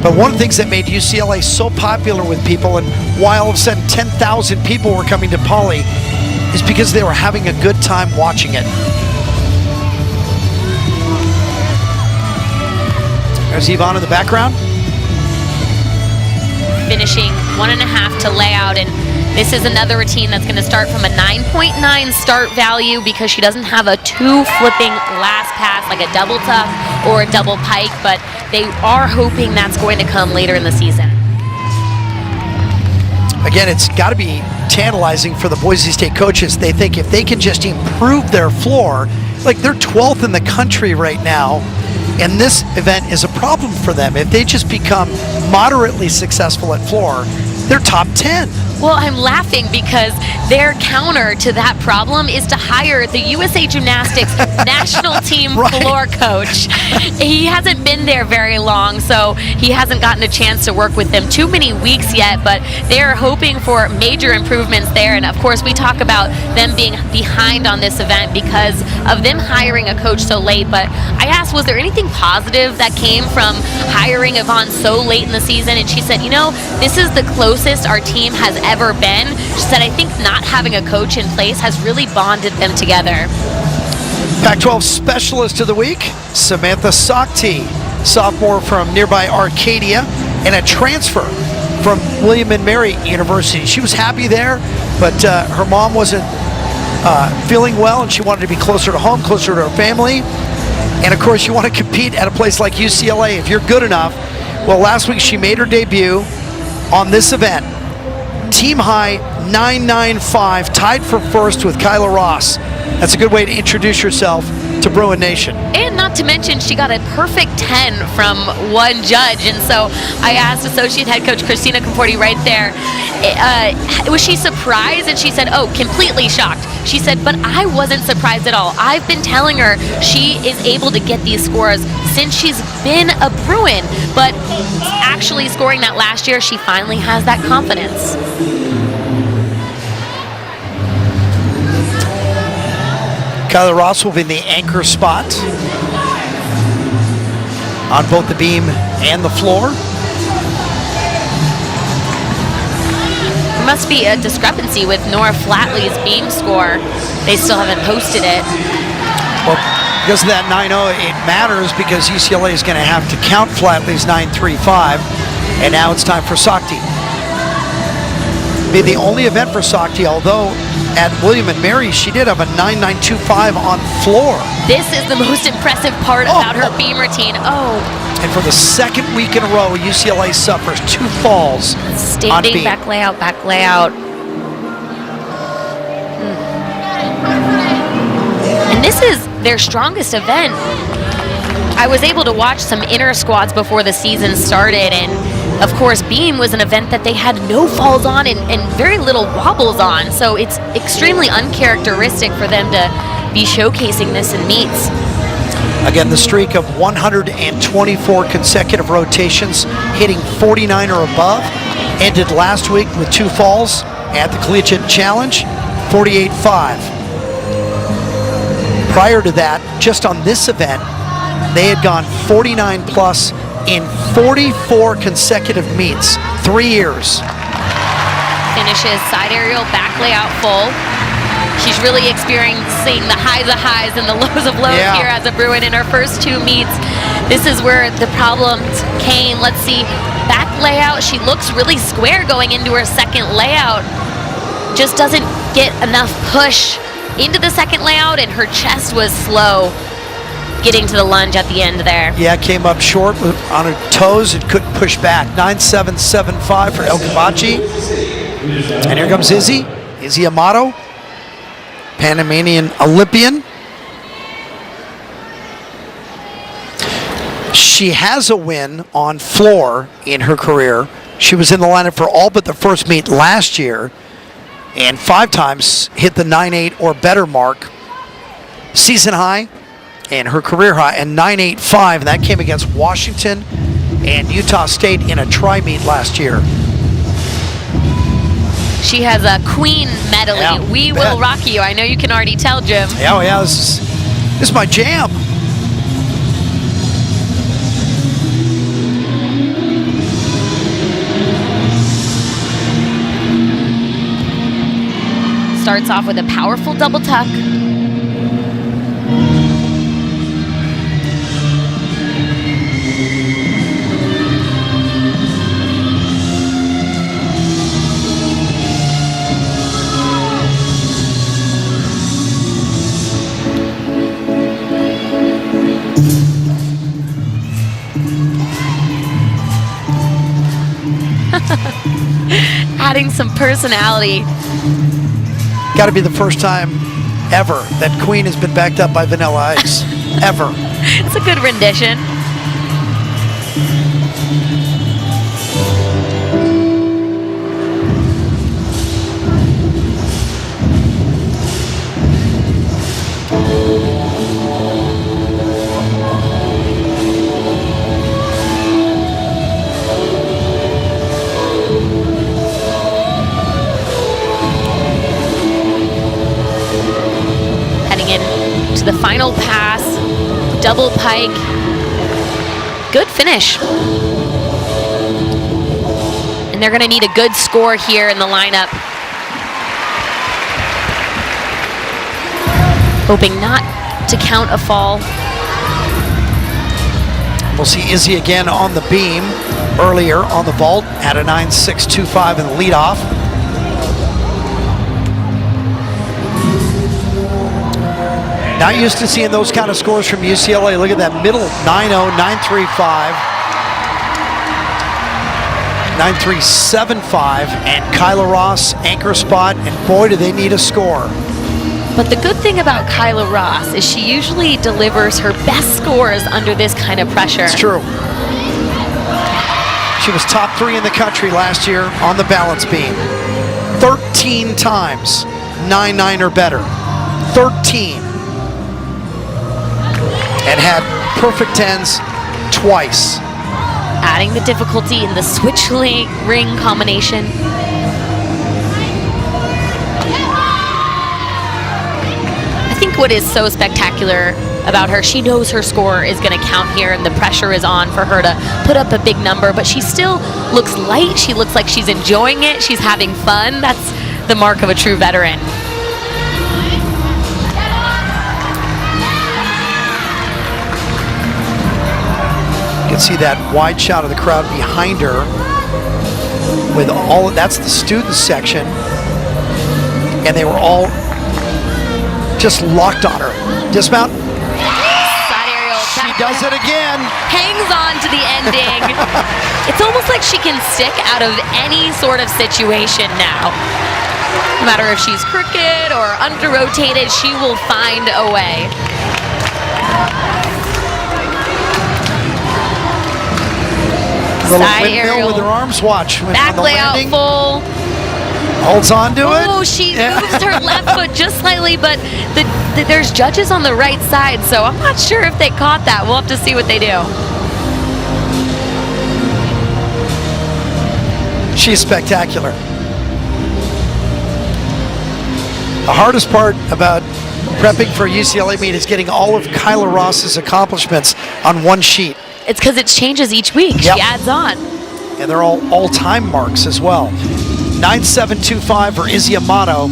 But one of the things that made UCLA so popular with people, and why all of a sudden 10,000 people were coming to Pauley, is because they were having a good time watching it. There's Yvonne in the background. Finishing 1.5 to layout, and this is another routine that's going to start from a 9.9 start value because she doesn't have a 2 flipping last pass like a double tuck or a double pike, but they are hoping that's going to come later in the season. Again, it's got to be tantalizing for the Boise State coaches. They think if they can just improve their floor, like they're 12th in the country right now, and this event is a problem for them. If they just become moderately successful at floor, they're top 10. Well, I'm laughing because their counter to that problem is to hire the USA Gymnastics national team floor coach. He hasn't been there very long, so he hasn't gotten a chance to work with them too many weeks yet, but they're hoping for major improvements there. And of course, we talk about them being behind on this event because of them hiring a coach so late. But I asked, was there anything positive that came from hiring Yvonne so late in the season? And she said, you know, this is the closest our team has ever been. She said, I think not having a coach in place has really bonded them together. Pac-12 Specialist of the Week, Samantha Sakti, sophomore from nearby Arcadia, and a transfer from William & Mary University. She was happy there, but her mom wasn't feeling well, and she wanted to be closer to home, closer to her family. And of course, you want to compete at a place like UCLA if you're good enough. Well, last week she made her debut on this event. Team high 9.95, tied for first with Kyla Ross. That's a good way to introduce yourself to Bruin Nation. And not to mention, she got a perfect 10 from one judge. And so I asked Associate Head Coach Christina Conforti right there, was she surprised? And she said, oh, completely shocked. She said, but I wasn't surprised at all. I've been telling her she is able to get these scores since she's been a Bruin. But actually scoring that last year, she finally has that confidence. Kyla Ross will be in the anchor spot on both the beam and the floor. There must be a discrepancy with Nora Flatley's beam score. They still haven't posted it. Well, because of that 9.0, it matters because UCLA is going to have to count Flatley's 9.35, and now it's time for Sakti. Be the only event for Sakti, although at William & Mary, she did have a 9.925 on floor. This is the most impressive part about her beam routine. And for the second week in a row, UCLA suffers 2 falls on beam. Back layout, back layout. And this is their strongest event. I was able to watch some inner squads before the season started, and of course, beam was an event that they had no falls on and very little wobbles on, so it's extremely uncharacteristic for them to be showcasing this in meets. Again, the streak of 124 consecutive rotations, hitting 49 or above, ended last week with 2 falls at the Collegiate Challenge, 48.5. Prior to that, just on this event, they had gone 49 plus in 44 consecutive meets, 3 years. Finishes side aerial, back layout full. She's really experiencing the highs of highs and the lows of lows here as a Bruin in her first 2 meets. This is where the problems came. Let's see, back layout, she looks really square going into her second layout. Just doesn't get enough push into the second layout, and her chest was slow getting to the lunge at the end there. Yeah, came up short on her toes and couldn't push back. 9.775 for El Kabachi. And here comes Izzy Amato, Panamanian Olympian. She has a win on floor in her career. She was in the lineup for all but the first meet last year, and 5 times hit the 9.8 or better mark. Season high and her career high, and 9.85, and that came against Washington and Utah State in a tri-meet last year. She has a queen medley. Yeah, We Will Rock You. I know you can already tell, Jim. Yeah, oh yeah, this is my jam. Starts off with a powerful double tuck. Adding some personality. Got to be the first time ever that Queen has been backed up by Vanilla Ice. Ever. It's a good rendition. To the final pass, double pike, good finish. And they're gonna need a good score here in the lineup. Hoping not to count a fall. We'll see Izzy again on the beam earlier on the vault at a 9.625 in the leadoff. Not used to seeing those kind of scores from UCLA. Look at that middle, 9.0, 9.35, 9.375, and Kyla Ross, anchor spot, and boy, do they need a score. But the good thing about Kyla Ross is she usually delivers her best scores under this kind of pressure. It's true. She was top 3 in the country last year on the balance beam. 13 times, 9.9 or better. 13. And had perfect 10s twice. Adding the difficulty in the switch ring combination. I think what is so spectacular about her, she knows her score is going to count here and the pressure is on for her to put up a big number, but she still looks light. She looks like she's enjoying it. She's having fun. That's the mark of a true veteran. You can see that wide shot of the crowd behind her with all, that's the student section, and they were all just locked on her. Dismount. Side aerial. She does it again. Hangs on to the ending. It's almost like she can stick out of any sort of situation now. No matter if she's crooked or under-rotated, she will find a way. Little Side windmill aerial with her arms, watch. Back on the layout landing. full. Holds on to it. Oh, she moves her left foot just slightly, but there's judges on the right side, so I'm not sure if they caught that. We'll have to see what they do. She's spectacular. The hardest part about prepping for a UCLA meet is getting all of Kyla Ross's accomplishments on one sheet. It's because it changes each week. Yep. She adds on. And they're all-time marks as well. 9.725 for Izzy Amato.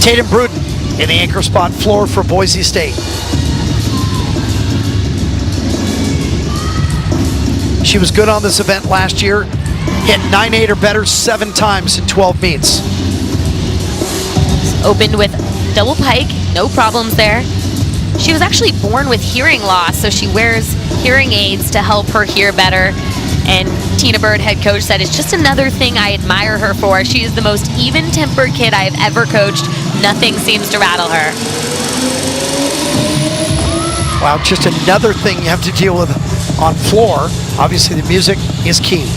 Tatum Bruden in the anchor spot floor for Boise State. She was good on this event last year. Hit 9.8 or better 7 times in 12 meets. Opened with double pike, no problems there. She was actually born with hearing loss, so she wears hearing aids to help her hear better. And Tina Bird, head coach, said, it's just another thing I admire her for. She is the most even-tempered kid I have ever coached. Nothing seems to rattle her. Wow, just another thing you have to deal with on floor. Obviously, the music is key.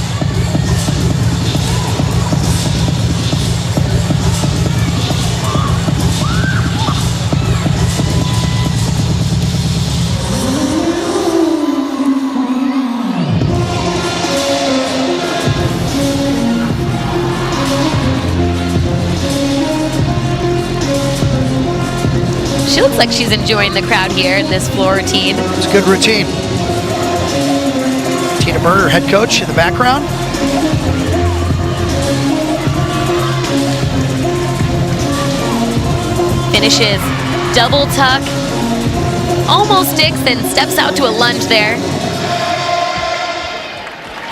She looks like she's enjoying the crowd here in this floor routine. It's a good routine. Tina Burner, head coach, in the background. Finishes double tuck. Almost sticks, then steps out to a lunge there.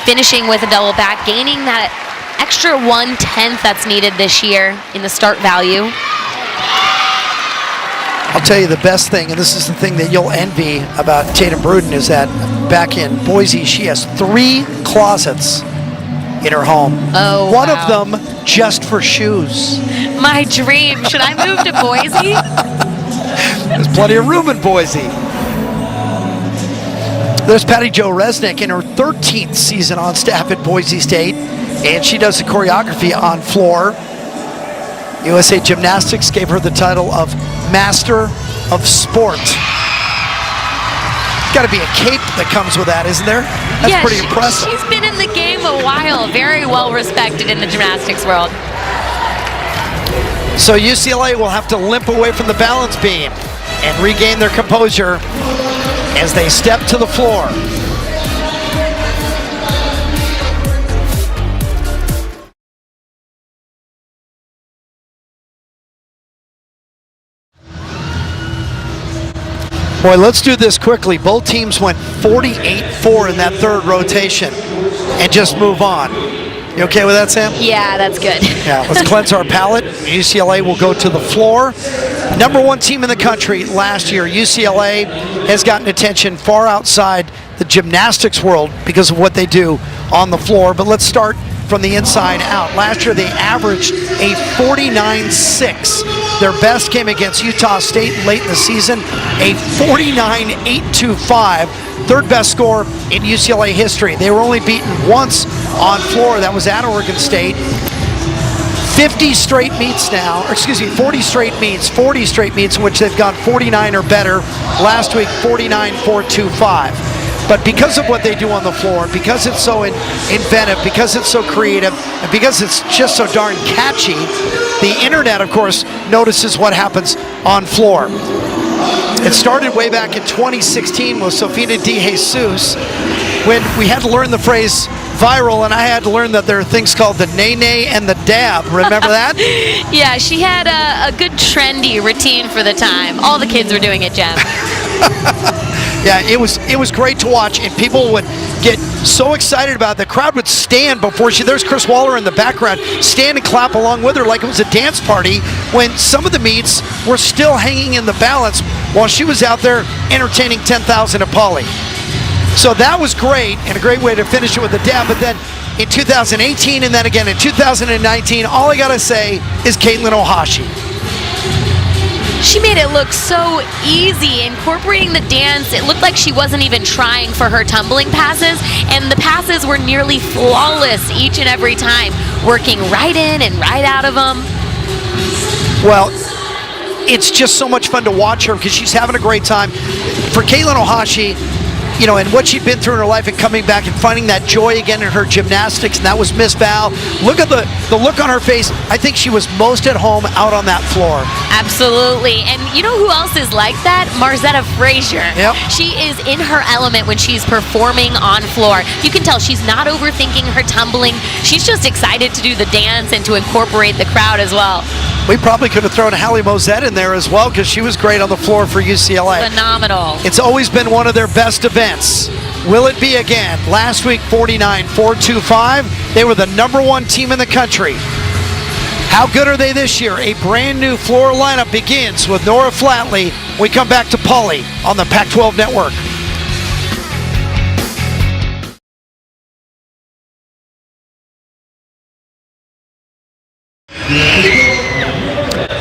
Finishing with a double back, gaining that extra 1/10 that's needed this year in the start value. I'll tell you the best thing, and this is the thing that you'll envy about Tatum Bruden, is that back in Boise, she has 3 closets in her home. Oh, One wow. of them just for shoes. My dream. Should I move to Boise? There's plenty of room in Boise. There's Patty Jo Resnick in her 13th season on staff at Boise State, and she does the choreography on floor. USA Gymnastics gave her the title of Master of Sport. Got to be a cape that comes with that, isn't there? That's pretty impressive. She's been in the game a while. Very well respected in the gymnastics world. So UCLA will have to limp away from the balance beam and regain their composure as they step to the floor. Boy, let's do this quickly. Both teams went 48-4 in that third rotation and just move on. You okay with that, Sam? Yeah, that's good. Yeah, let's cleanse our palate. UCLA will go to the floor. Number 1 team in the country last year. UCLA has gotten attention far outside the gymnastics world because of what they do on the floor. But let's start from the inside out. Last year they averaged a 49-6. Their best came against Utah State late in the season, a 49-825. Third best score in UCLA history. They were only beaten once on floor. That was at Oregon State. 40 straight meets in which they've gone 49 or better. Last week, 49-425. But because of what they do on the floor, because it's so inventive, because it's so creative, and because it's just so darn catchy, the internet, of course, notices what happens on floor. It started way back in 2016 with Sofina De Jesus, when we had to learn the phrase viral, and I had to learn that there are things called the nay-nay and the dab. Remember that? Yeah, she had a good trendy routine for the time. All the kids were doing it, Jem. Yeah, it was great to watch, and people would get so excited about it. The crowd would stand before there's Chris Waller in the background, stand and clap along with her like it was a dance party, when some of the meets were still hanging in the balance while she was out there entertaining 10,000 at Poly. So that was great, and a great way to finish it with a dab. But then in 2018 and then again in 2019, all I gotta say is Caitlin Ohashi. She made it look so easy, incorporating the dance. It looked like she wasn't even trying for her tumbling passes, and the passes were nearly flawless each and every time, working right in and right out of them. Well, it's just so much fun to watch her because she's having a great time. For Caitlin Ohashi, you know, and what she'd been through in her life and coming back and finding that joy again in her gymnastics, and that was Miss Val. Look at the look on her face. I think she was most at home out on that floor. Absolutely. And you know who else is like that? Marzetta Frazier. Yep. She is in her element when she's performing on floor. You can tell she's not overthinking her tumbling. She's just excited to do the dance and to incorporate the crowd as well. We probably could have thrown Hallie Mozette in there as well because she was great on the floor for UCLA. Phenomenal. It's always been one of their best events. Will it be again? Last week, 49-425. They were the #1 team in the country. How good are they this year? A brand new floor lineup begins with Nora Flatley. We come back to Pauly on the Pac-12 Network.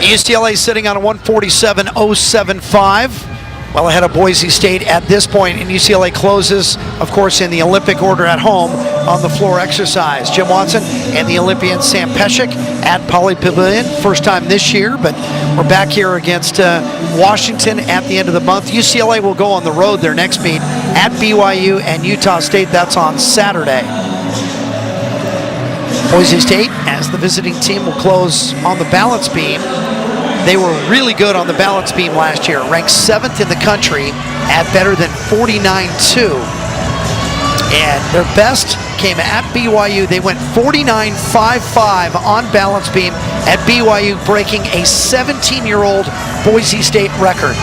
UCLA sitting on a 147.075, well ahead of Boise State at this point, and UCLA closes, of course, in the Olympic order at home on the floor exercise. Jim Watson and the Olympian Sam Pesek at Pauly Pavilion, first time this year, but we're back here against Washington at the end of the month. UCLA will go on the road their next meet at BYU and Utah State. That's on Saturday. Boise State, as the visiting team, will close on the balance beam. They were really good on the balance beam last year, ranked 7th in the country at better than 49.2. And their best came at BYU. They went 49.55 on balance beam at BYU, breaking a 17-year-old Boise State record.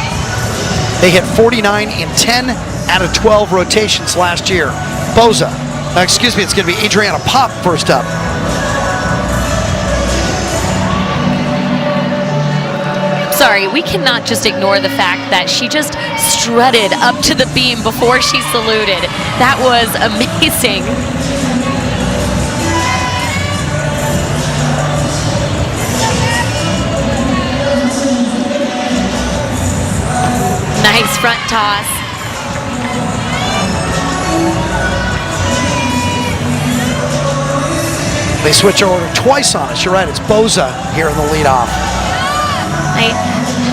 They hit 49 in 10 out of 12 rotations last year. It's going to be Adriana Pop first up. Sorry, we cannot just ignore the fact that she just strutted up to the beam before she saluted. That was amazing. Nice front toss. They switch over twice on us. You're right, it's Boza here in the leadoff.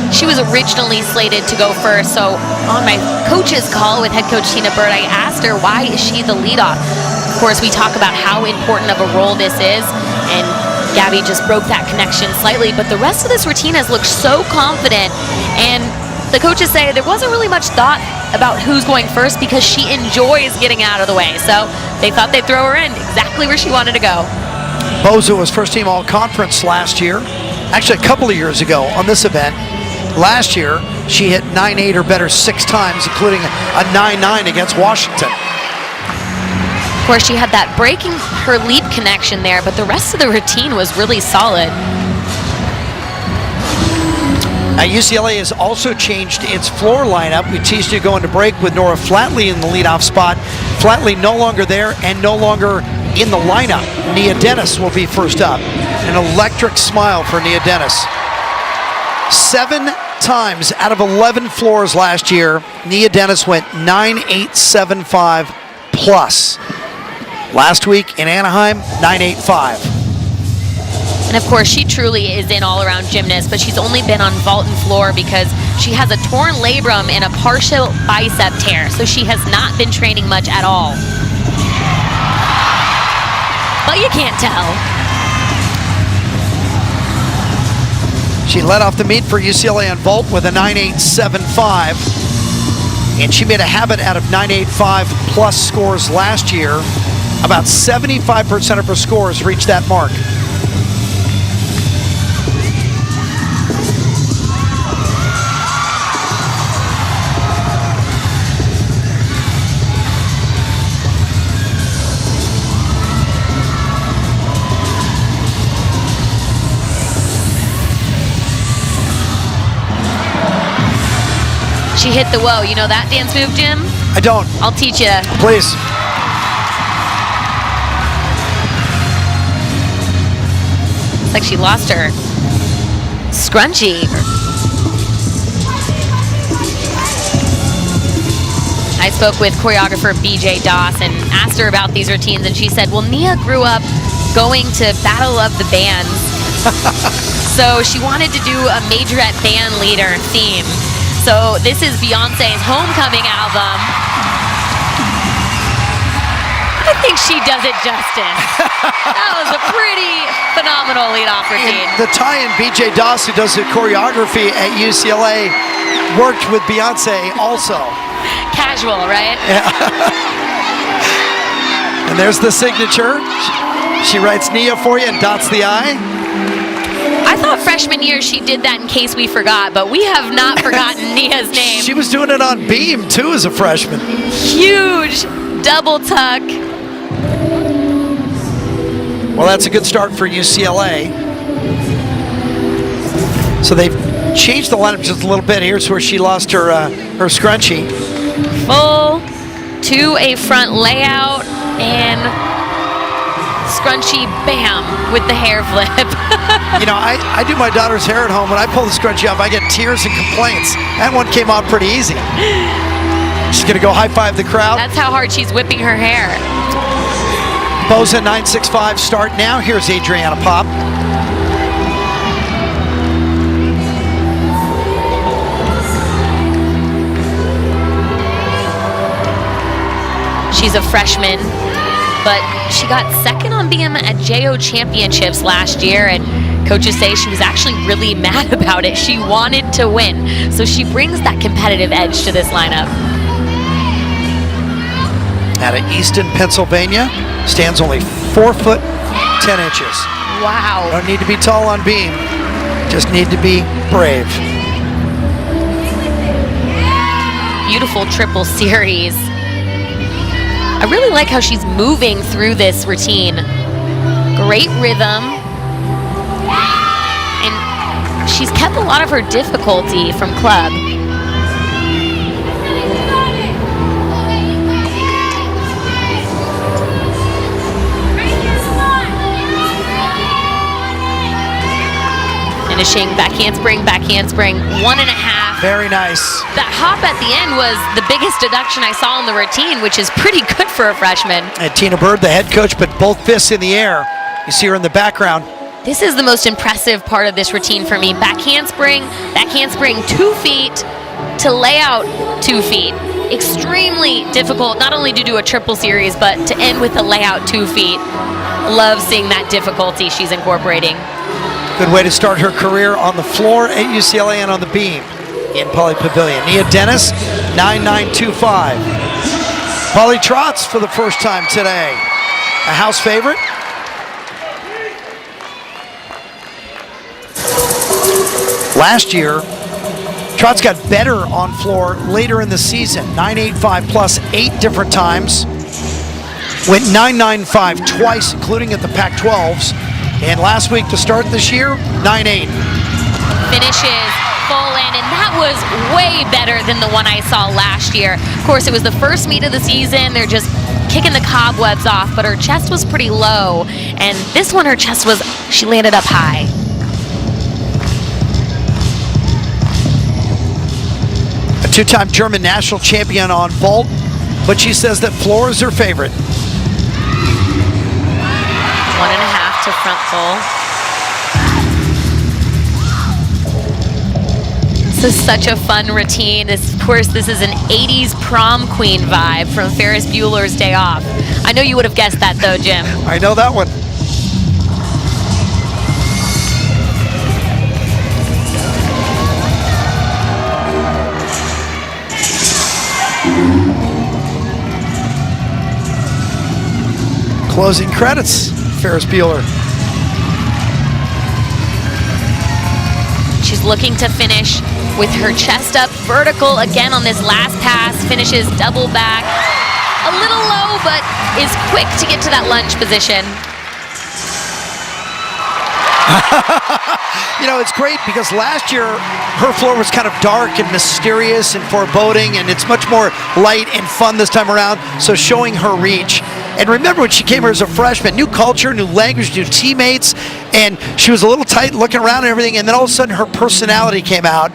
She was originally slated to go first, so on my coach's call with head coach Tina Bird, I asked her, why is she the leadoff? Of course, we talk about how important of a role this is, and Gabby just broke that connection slightly, but the rest of this routine has looked so confident, and the coaches say there wasn't really much thought about who's going first because she enjoys getting out of the way, so they thought they'd throw her in exactly where she wanted to go. Boza was first team all-conference last year, actually a couple of years ago on this event. Last year, she hit 9.8 or better 6 times, including a 9.9 against Washington. Of course, she had that breaking her leap connection there, but the rest of the routine was really solid. Now, UCLA has also changed its floor lineup. We teased you going to break with Nora Flatley in the leadoff spot. Flatley no longer there and no longer in the lineup. Nia Dennis will be first up. An electric smile for Nia Dennis. 7 times out of 11 floors last year, Nia Dennis went 9.875 plus. Last week in Anaheim, 9.85. And of course, she truly is an all-around gymnast, but she's only been on vault and floor because she has a torn labrum and a partial bicep tear, so she has not been training much at all. But you can't tell. She led off the meet for UCLA on vault with a 9.875, and she made a habit out of 9.85 plus scores last year. About 75% of her scores reached that mark. She hit the whoa. You know that dance move, Jim? I don't. I'll teach you. Please. It's like she lost her scrunchie. spoke with choreographer BJ Doss and asked her about these routines, and she said, well, Nia grew up going to Battle of the Bands, so she wanted to do a majorette band leader theme. So this is Beyonce's homecoming album. I think she does it justice. That was a pretty phenomenal lead-off routine. The tie-in, BJ Doss, who does the choreography at UCLA, worked with Beyonce also. Casual, right? Yeah. And there's the signature. She writes Nia for you and dots the I. I thought freshman year she did that in case we forgot, but we have not forgotten Nia's name. She was doing it on beam, too, as a freshman. Huge double tuck. Well, that's a good start for UCLA. So they've changed the lineup just a little bit. Here's where she lost her her scrunchie. Full to a front layout and scrunchie, bam, with the hair flip. You know, I do my daughter's hair at home. When I pull the scrunchie off, I get tears and complaints. That one came out pretty easy. She's going to go high-five the crowd. That's how hard she's whipping her hair. Boise 965 start now. Here's Adriana Pop. She's a freshman, but she got second on beam at JO Championships last year, and coaches say she was actually really mad about it. She wanted to win, so she brings that competitive edge to this lineup. Out of Easton, Pennsylvania, stands only 4 foot 10 inches. Wow. Don't need to be tall on beam, just need to be brave. Beautiful triple series. I really like how she's moving through this routine. Great rhythm. And she's kept a lot of her difficulty from club. Finishing back handspring, 1.5. Very nice. That hop at the end was the biggest deduction I saw in the routine, which is pretty good for a freshman. And Tina Bird, the head coach, but both fists in the air. You see her in the background. This is the most impressive part of this routine for me. Back handspring 2 feet to layout 2 feet. Extremely difficult, not only to do a triple series, but to end with a layout 2 feet. Love seeing that difficulty she's incorporating. Good way to start her career on the floor at UCLA and on the beam in Poly Pavilion. Nia Dennis, 9.925. Polly Trotz for the first time today. A house favorite. Last year, Trotz got better on floor later in the season. 9.85 plus 8 different times. Went 9.95 twice, including at the Pac-12s. And last week to start this year, 9.8. Finishes full in, and that was way better than the one I saw last year. Of course, it was the first meet of the season. They're just kicking the cobwebs off, but her chest was pretty low. And this one, her chest was, she landed up high. A 2-time German national champion on vault, but she says that floor is her favorite. 1.5 to front full. This is such a fun routine. Of course, this is an 80s prom queen vibe from Ferris Bueller's Day Off. I know you would have guessed that though, Jim. I know that one. Closing credits, Ferris Bueller. She's looking to finish with her chest up vertical again on this last pass. Finishes double back. A little low, but is quick to get to that lunge position. You know, it's great because last year her floor was kind of dark and mysterious and foreboding, and it's much more light and fun this time around, so showing her reach. And remember when she came here as a freshman, new culture, new language, new teammates, and she was a little tight looking around and everything, and then all of a sudden her personality came out,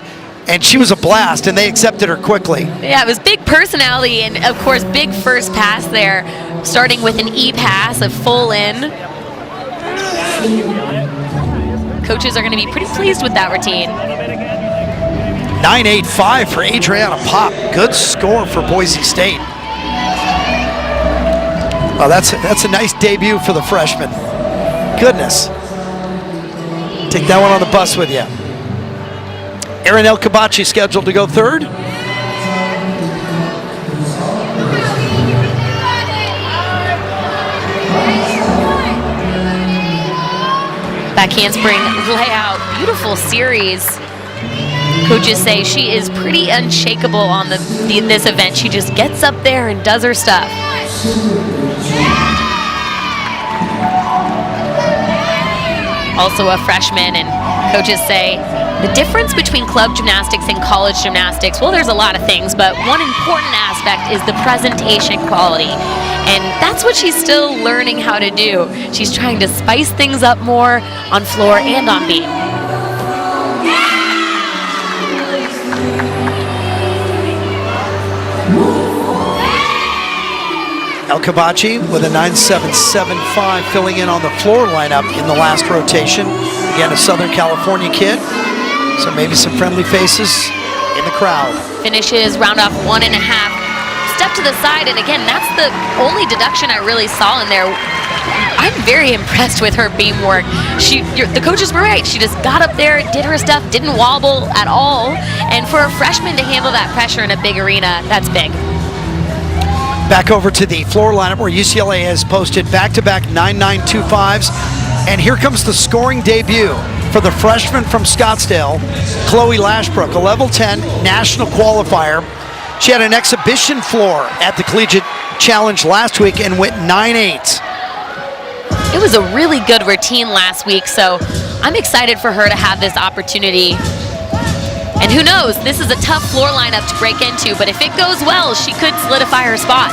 And she was a blast, and they accepted her quickly. Yeah, it was big personality and, of course, big first pass there, starting with an E-pass, a full in. Coaches are going to be pretty pleased with that routine. 9.85 for Adriana Pop. Good score for Boise State. Oh, that's a nice debut for the freshman. Goodness. Take that one on the bus with you. Erin El-Kabachi scheduled to go third. Back handspring layout, beautiful series. Coaches say she is pretty unshakable on this event. She just gets up there and does her stuff. Also a freshman, and coaches say the difference between club gymnastics and college gymnastics, well, there's a lot of things, but one important aspect is the presentation quality. And that's what she's still learning how to do. She's trying to spice things up more on floor and on beam. El-Kabachi with a 9.775 filling in on the floor lineup in the last rotation. Again, a Southern California kid, so maybe some friendly faces in the crowd. Finishes round off 1.5. Step to the side, and again, that's the only deduction I really saw in there. I'm very impressed with her beam work. The coaches were right. She just got up there, did her stuff, didn't wobble at all. And for a freshman to handle that pressure in a big arena, that's big. Back over to the floor lineup where UCLA has posted back-to-back 9.925s. And here comes the scoring debut for the freshman from Scottsdale, Chloe Lashbrook, a level 10 national qualifier. She had an exhibition floor at the Collegiate Challenge last week and went 9.8. It was a really good routine last week, so I'm excited for her to have this opportunity. And who knows, this is a tough floor lineup to break into, but if it goes well, she could solidify her spot.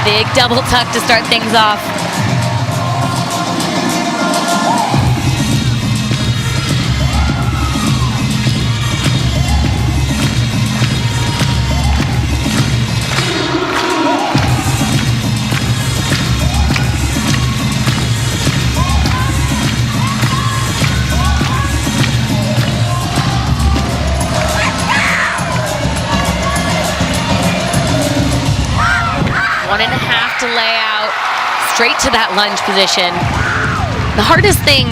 Big double tuck to start things off. To lay out straight to that lunge position. The hardest thing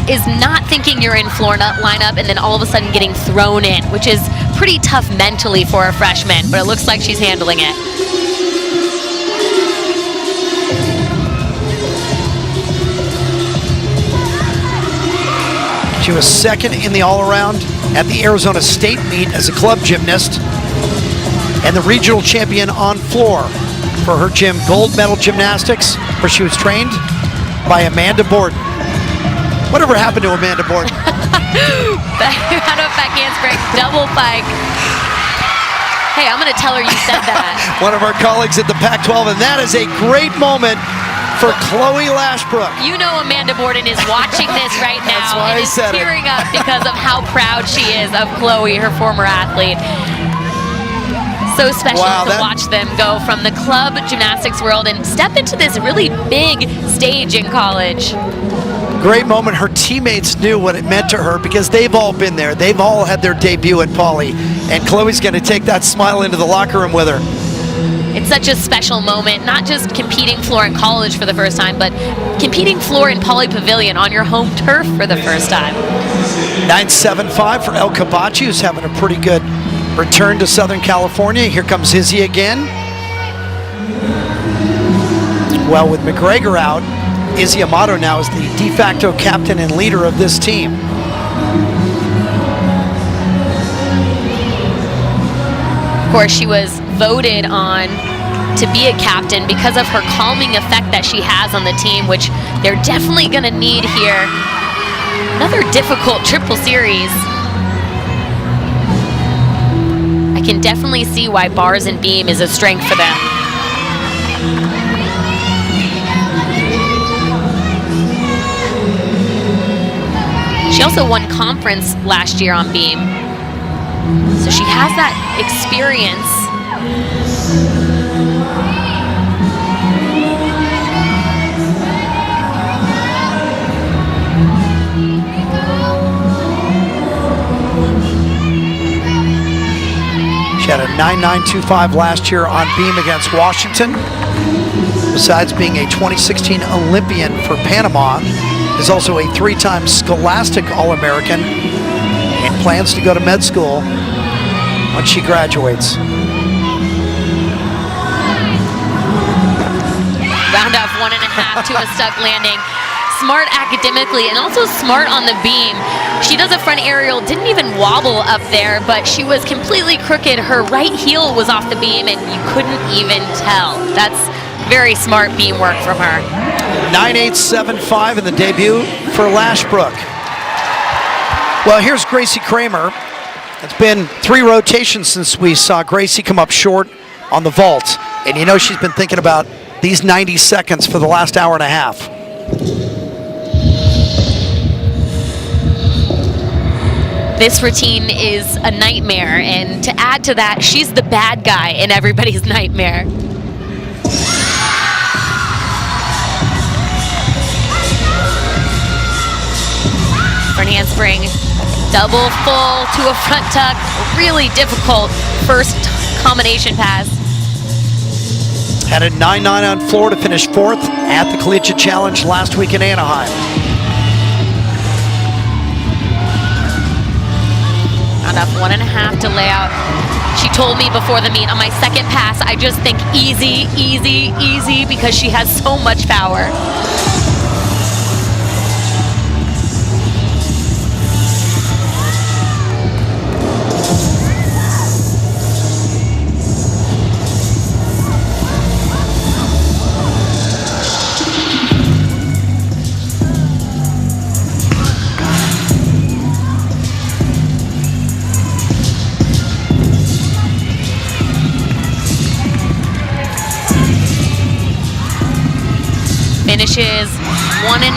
is not thinking you're in floor lineup and then all of a sudden getting thrown in, which is pretty tough mentally for a freshman, but it looks like she's handling it. She was second in the all-around at the Arizona State meet as a club gymnast and the regional champion on floor for her gym, Gold Medal Gymnastics, where she was trained by Amanda Borden. Whatever happened to Amanda Borden? Out of back handspring, double pike. Hey, I'm going to tell her you said that. One of our colleagues at the Pac-12, and that is a great moment for Chloe Lashbrook. You know Amanda Borden is watching this right now. That's why and I said is tearing up because of how proud she is of Chloe, her former athlete. So special to watch them go from the club gymnastics world and step into this really big stage in college. Great moment. Her teammates knew what it meant to her because they've all been there. They've all had their debut at Poly, and Chloe's going to take that smile into the locker room with her. It's such a special moment, not just competing floor in college for the first time, but competing floor in Poly Pavilion on your home turf for the first time. 9.75 for El-Kabachi, who's having a pretty good return to Southern California. Here comes Izzy again. Well, with McGregor out, Izzy Amato now is the de facto captain and leader of this team. Of course, she was voted on to be a captain because of her calming effect that she has on the team, which they're definitely going to need here. Another difficult triple series. I can definitely see why bars and beam is a strength for them. She also won conference last year on beam. So she has that experience. She had a 9.925 last year on beam against Washington. Besides being a 2016 Olympian for Panama, is also a 3-time Scholastic All-American and plans to go to med school when she graduates. Round off 1.5 to a stuck landing. Smart academically and also smart on the beam. She does a front aerial, didn't even wobble up there, but she was completely crooked. Her right heel was off the beam and you couldn't even tell. That's very smart beam work from her. 9.875 in the debut for Lashbrook. Well, here's Gracie Kramer. It's been 3 rotations since we saw Gracie come up short on the vault. And you know she's been thinking about these 90 seconds for the last hour and a half. This routine is a nightmare, and to add to that, she's the bad guy in everybody's nightmare. Front handspring, double full to a front tuck. Really difficult first combination pass. Had a 9.9 on floor to finish 4th at the Collegiate Challenge last week in Anaheim. Round off 1.5 to lay out. She told me before the meet on my second pass, I just think easy, easy, easy because she has so much power. Finishes 1.5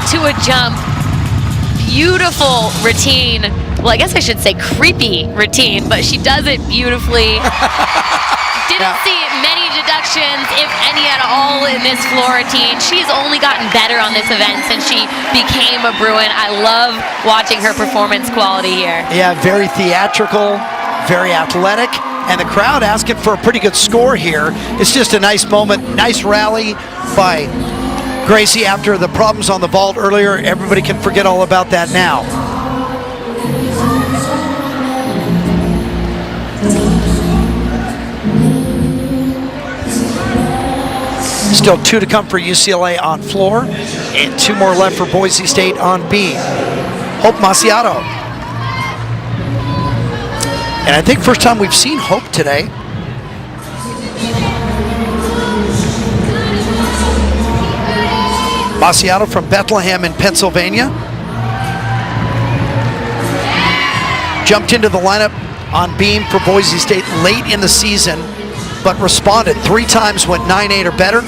to a jump. Beautiful routine. Well, I guess I should say creepy routine, but she does it beautifully. Didn't see many deductions, if any at all, in this floor routine. She's only gotten better on this event since she became a Bruin. I love watching her performance quality here. Yeah, very theatrical, very athletic, and the crowd asking for a pretty good score here. It's just a nice moment, nice rally by Gracie after the problems on the vault earlier. Everybody can forget all about that now. Still 2 to come for UCLA on floor, and 2 more left for Boise State on beam. Hope Masiato. And I think first time we've seen Hope today. Masiato from Bethlehem in Pennsylvania. Jumped into the lineup on beam for Boise State late in the season, but responded 3 times, went 9.8 or better.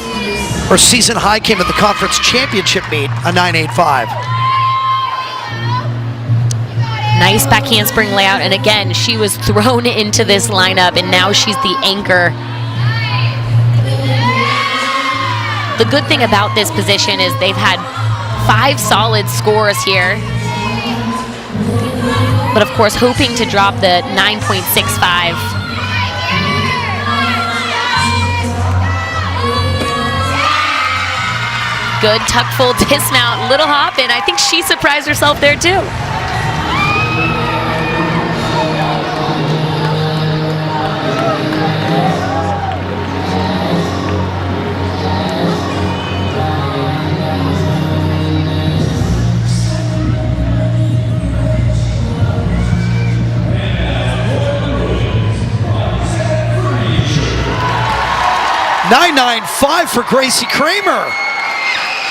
Her season high came at the conference championship meet, a 9.85. Nice back handspring layout, and again, she was thrown into this lineup, and now she's the anchor. The good thing about this position is they've had 5 solid scores here. But of course, hoping to drop the 9.65. Good tuck full dismount, little hop, and I think she surprised herself there too. .995 for Gracie Kramer.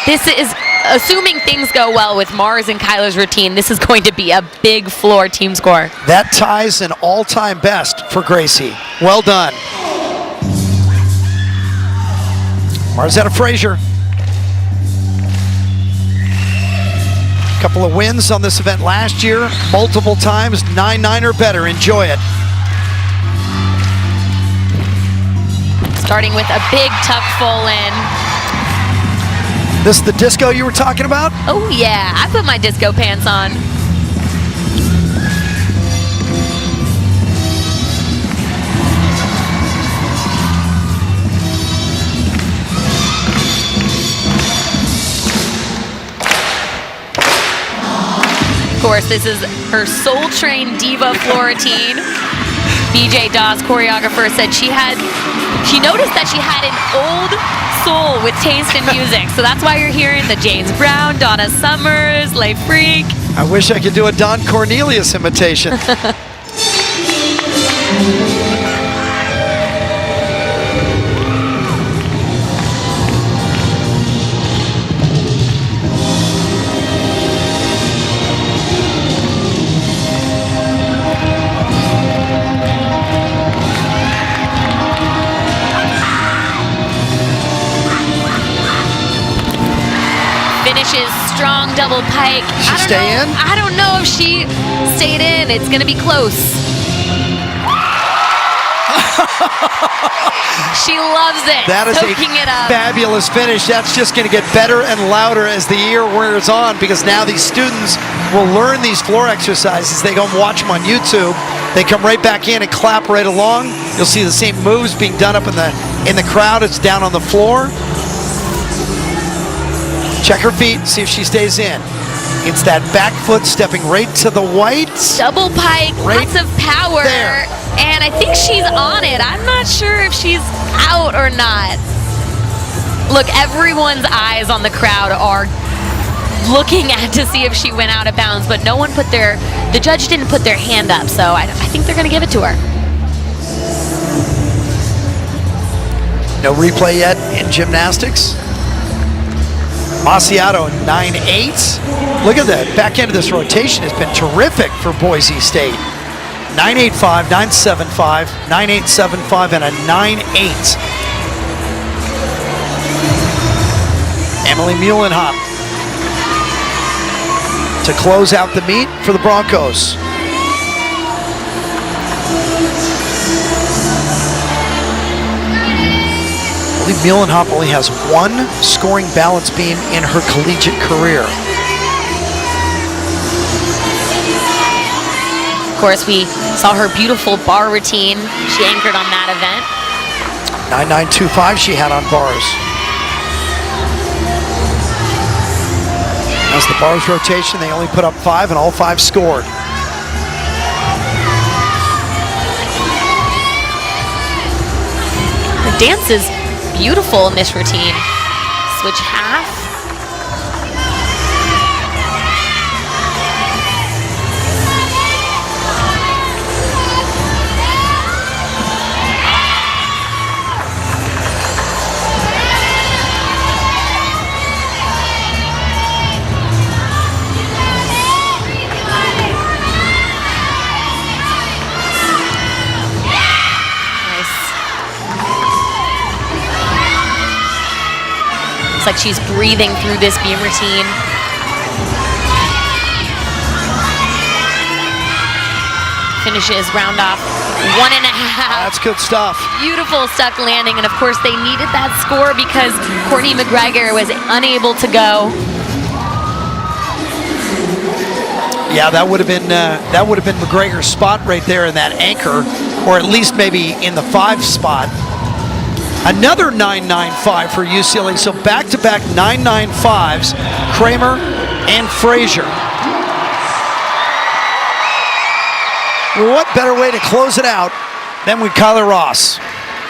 This is, assuming things go well with Mars and Kyler's routine, this is going to be a big floor team score. That ties an all-time best for Gracie. Well done. Marzetta Frazier. Couple of wins on this event last year, multiple times, 9-9 or better. Enjoy it. Starting with a big tuck full in. This is the disco you were talking about? Oh yeah, I put my disco pants on. Of course, this is her Soul Train Diva floor routine. BJ Dawes, choreographer, said she noticed that she had an old soul with taste in music. So that's why you're hearing the James Brown, Donna Summers, Le Freak. I wish I could do a Don Cornelius imitation. Finishes strong double pike. She stay in? I don't know if she stayed in. It's going to be close. She loves it. That is soaking it up. Fabulous finish. That's just going to get better and louder as the year wears on, because now these students will learn these floor exercises. They go and watch them on YouTube. They come right back in and clap right along. You'll see the same moves being done up in the crowd. It's down on the floor. Check her feet, see if she stays in. It's that back foot stepping right to the white. Double pike, Right lots of power. there. And I think she's on it. I'm not sure if she's out or not. Look, everyone's eyes on the crowd are looking at to see if she went out of bounds, but no one the judge didn't put their hand up, so I think they're gonna give it to her. No replay yet in gymnastics. Masiato 9-8. Look at that. Back end of this rotation has been terrific for Boise State. 9-8-5, 9-7-5, 9-8-7-5, and a 9-8. Emily Muhlenhop to close out the meet for the Broncos. I believe Muhlenhop only has one scoring balance beam in her collegiate career. Of course, we saw her beautiful bar routine. She anchored on that event. 9-9-2-5 she had on bars. As the bars rotation, they only put up 5 and all 5 scored. Her dance is beautiful in this routine. Switch half. Like she's breathing through this beam routine. Finishes round off 1.5. That's good stuff. Beautiful stuck landing, and of course they needed that score because Courtney McGregor was unable to go. Yeah, that would have been McGregor's spot right there in that anchor, or at least maybe in the 5 spot. Another 9-9-5 for UCLA, so back-to-back 9-9-5s, Kramer and Frazier. What better way to close it out than with Kyler Ross?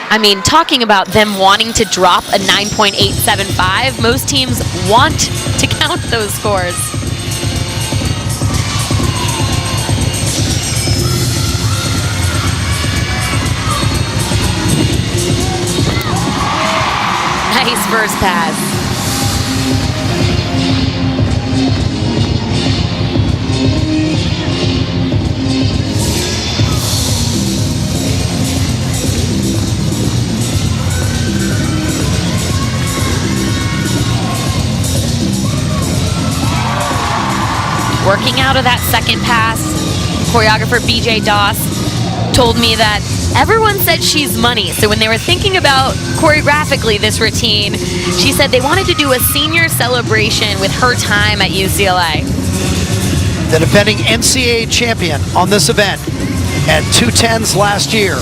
I mean, talking about them wanting to drop a 9.875, most teams want to count those scores. Nice first pass. working out of that second pass, choreographer BJ Doss told me that everyone said she's money. So when they were thinking about choreographically this routine, she said they wanted to do a senior celebration with her time at UCLA. The defending NCAA champion on this event at 210s last year.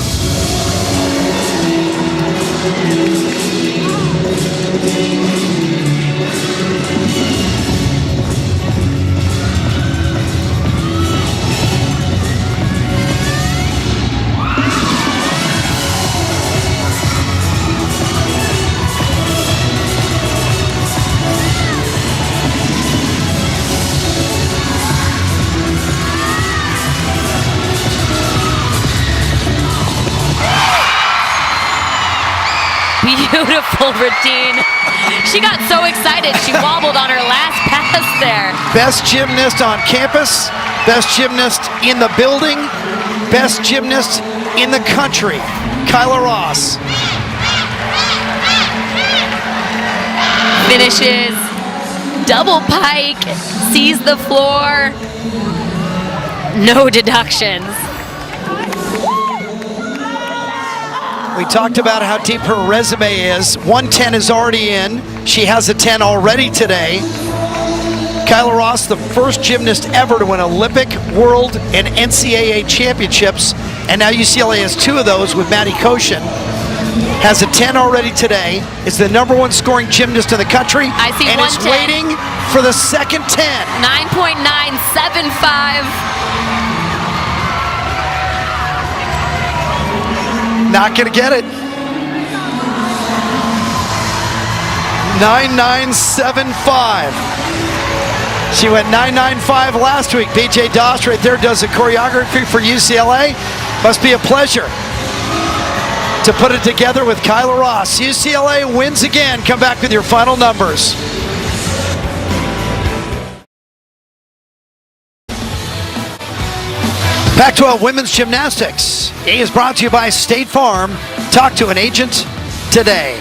Beautiful routine. She got so excited she wobbled on her last pass there. Best gymnast on campus, best gymnast in the building, best gymnast in the country, Kyla Ross. Finishes double pike, sees the floor, no deductions. We talked about how deep her resume is. 110 is already in. She has a 10 already today. Kyla Ross, the first gymnast ever to win Olympic, World, and NCAA championships. And now UCLA has 2 of those with Maddie Koshin. Has a 10 already today. Is the #1 scoring gymnast in the country. I see and 110. is waiting for the second 10. 9.975. Not going to get it. 9.975. She went 9.95 last week. BJ Doss right there does the choreography for UCLA. Must be a pleasure to put it together with Kyla Ross. UCLA wins again. Come back with your final numbers. Pac-12 Women's Gymnastics is brought to you by State Farm. Talk to an agent today.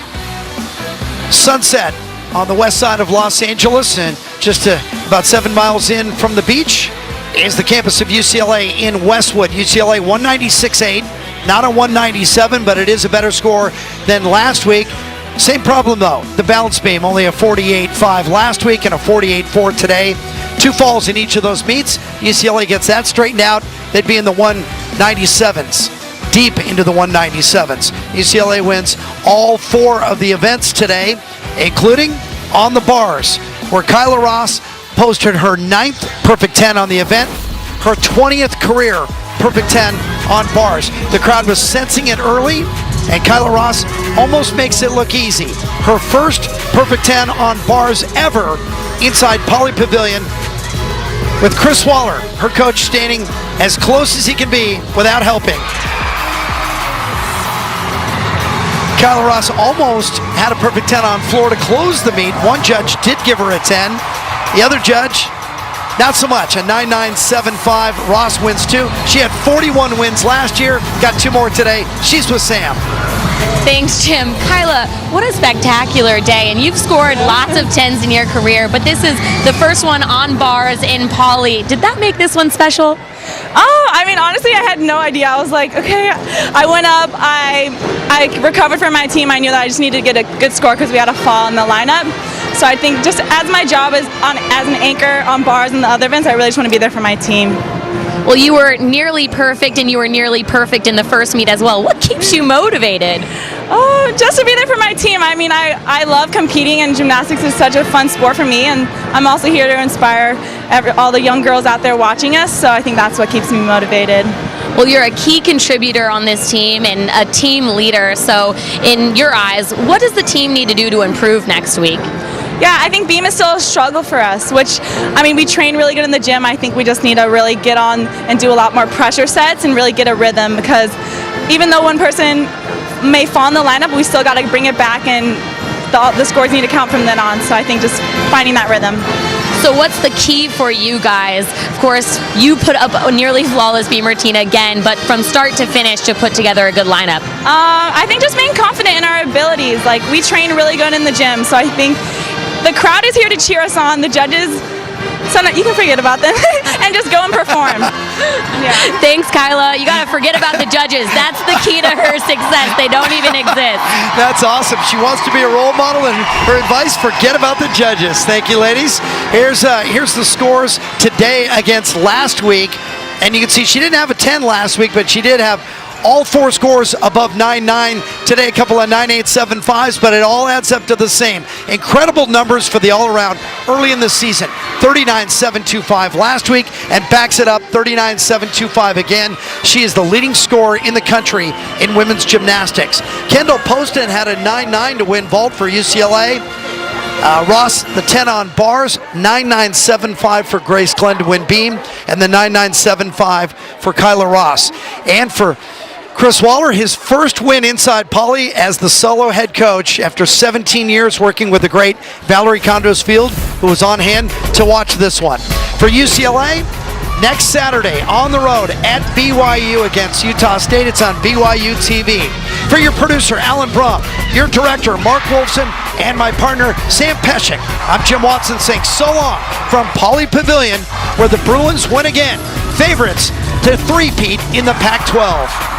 Sunset on the west side of Los Angeles, and just about 7 miles in from the beach is the campus of UCLA in Westwood. UCLA 196.8, not a 197, but it is a better score than last week. Same problem though, the balance beam, only a 48.5 last week and a 48.4 today. 2 falls in each of those meets. UCLA gets that straightened out. They'd be in the 197s, deep into the 197s. UCLA wins all 4 of the events today, including on the bars, where Kyla Ross posted her 9th perfect 10 on the event, her 20th career perfect 10 on bars. The crowd was sensing it early, and Kyla Ross almost makes it look easy. Her first perfect 10 on bars ever inside Poly Pavilion, with Chris Waller, her coach, standing as close as he can be without helping. Kyla Ross almost had a perfect 10 on floor to close the meet. One judge did give her a 10. The other judge, not so much, a 9.975. Ross wins 2. She had 41 wins last year, got 2 more today. She's with Sam. Thanks, Jim. Kyla, what a spectacular day, and you've scored lots of 10s in your career, but this is the first one on bars in Poly. Did that make this one special? Oh, I mean, honestly, I had no idea. I was like, okay, I went up, I recovered from my team. I knew that I just needed to get a good score because we had a fall in the lineup. So I think just as my job is as an anchor on bars and the other events, I really just want to be there for my team. Well, you were nearly perfect, and you were nearly perfect in the first meet as well. What keeps you motivated? Oh, just to be there for my team. I mean, I love competing, and gymnastics is such a fun sport for me, and I'm also here to inspire all the young girls out there watching us, so I think that's what keeps me motivated. Well, you're a key contributor on this team and a team leader, so in your eyes, what does the team need to do to improve next week? Yeah, I think beam is still a struggle for us, which, I mean, we train really good in the gym. I think we just need to really get on and do a lot more pressure sets and really get a rhythm, because even though one person may fall in the lineup, we still got to bring it back, and the scores need to count from then on. So I think just finding that rhythm. So what's the key for you guys? Of course, you put up a nearly flawless beam routine again, but from start to finish to put together a good lineup. I think just being confident in our abilities. Like, we train really good in the gym, so I think the crowd is here to cheer us on. The judges, So you can forget about them and just go and perform. Yeah. Thanks, Kyla. You got to forget about the judges. That's the key to her success. They don't even exist. That's awesome. She wants to be a role model, and her advice, forget about the judges. Thank you, ladies. Here's the scores today against last week. And you can see she didn't have a 10 last week, but she did have all 4 scores above 9-9. Today, a couple of 9-8, 7-5s, but it all adds up to the same. Incredible numbers for the all-around early in the season. 39-7-2-5 last week, and backs it up 39-7-2-5 again. She is the leading scorer in the country in women's gymnastics. Kendall Poston had a 9-9 to win vault for UCLA. Ross, the 10 on bars, 9-9-7-5 for Grace Glenn to win beam, and the 9-9-7-5 for Kyla Ross. And for Chris Waller, his first win inside Poly as the solo head coach after 17 years working with the great Valerie Condos-Field, who was on hand to watch this one. For UCLA, next Saturday on the road at BYU against Utah State. It's on BYU TV. For your producer, Alan Brum, your director, Mark Wolfson, and my partner, Sam Pesek, I'm Jim Watson saying so long from Poly Pavilion, where the Bruins win again. Favorites to three-peat in the Pac-12.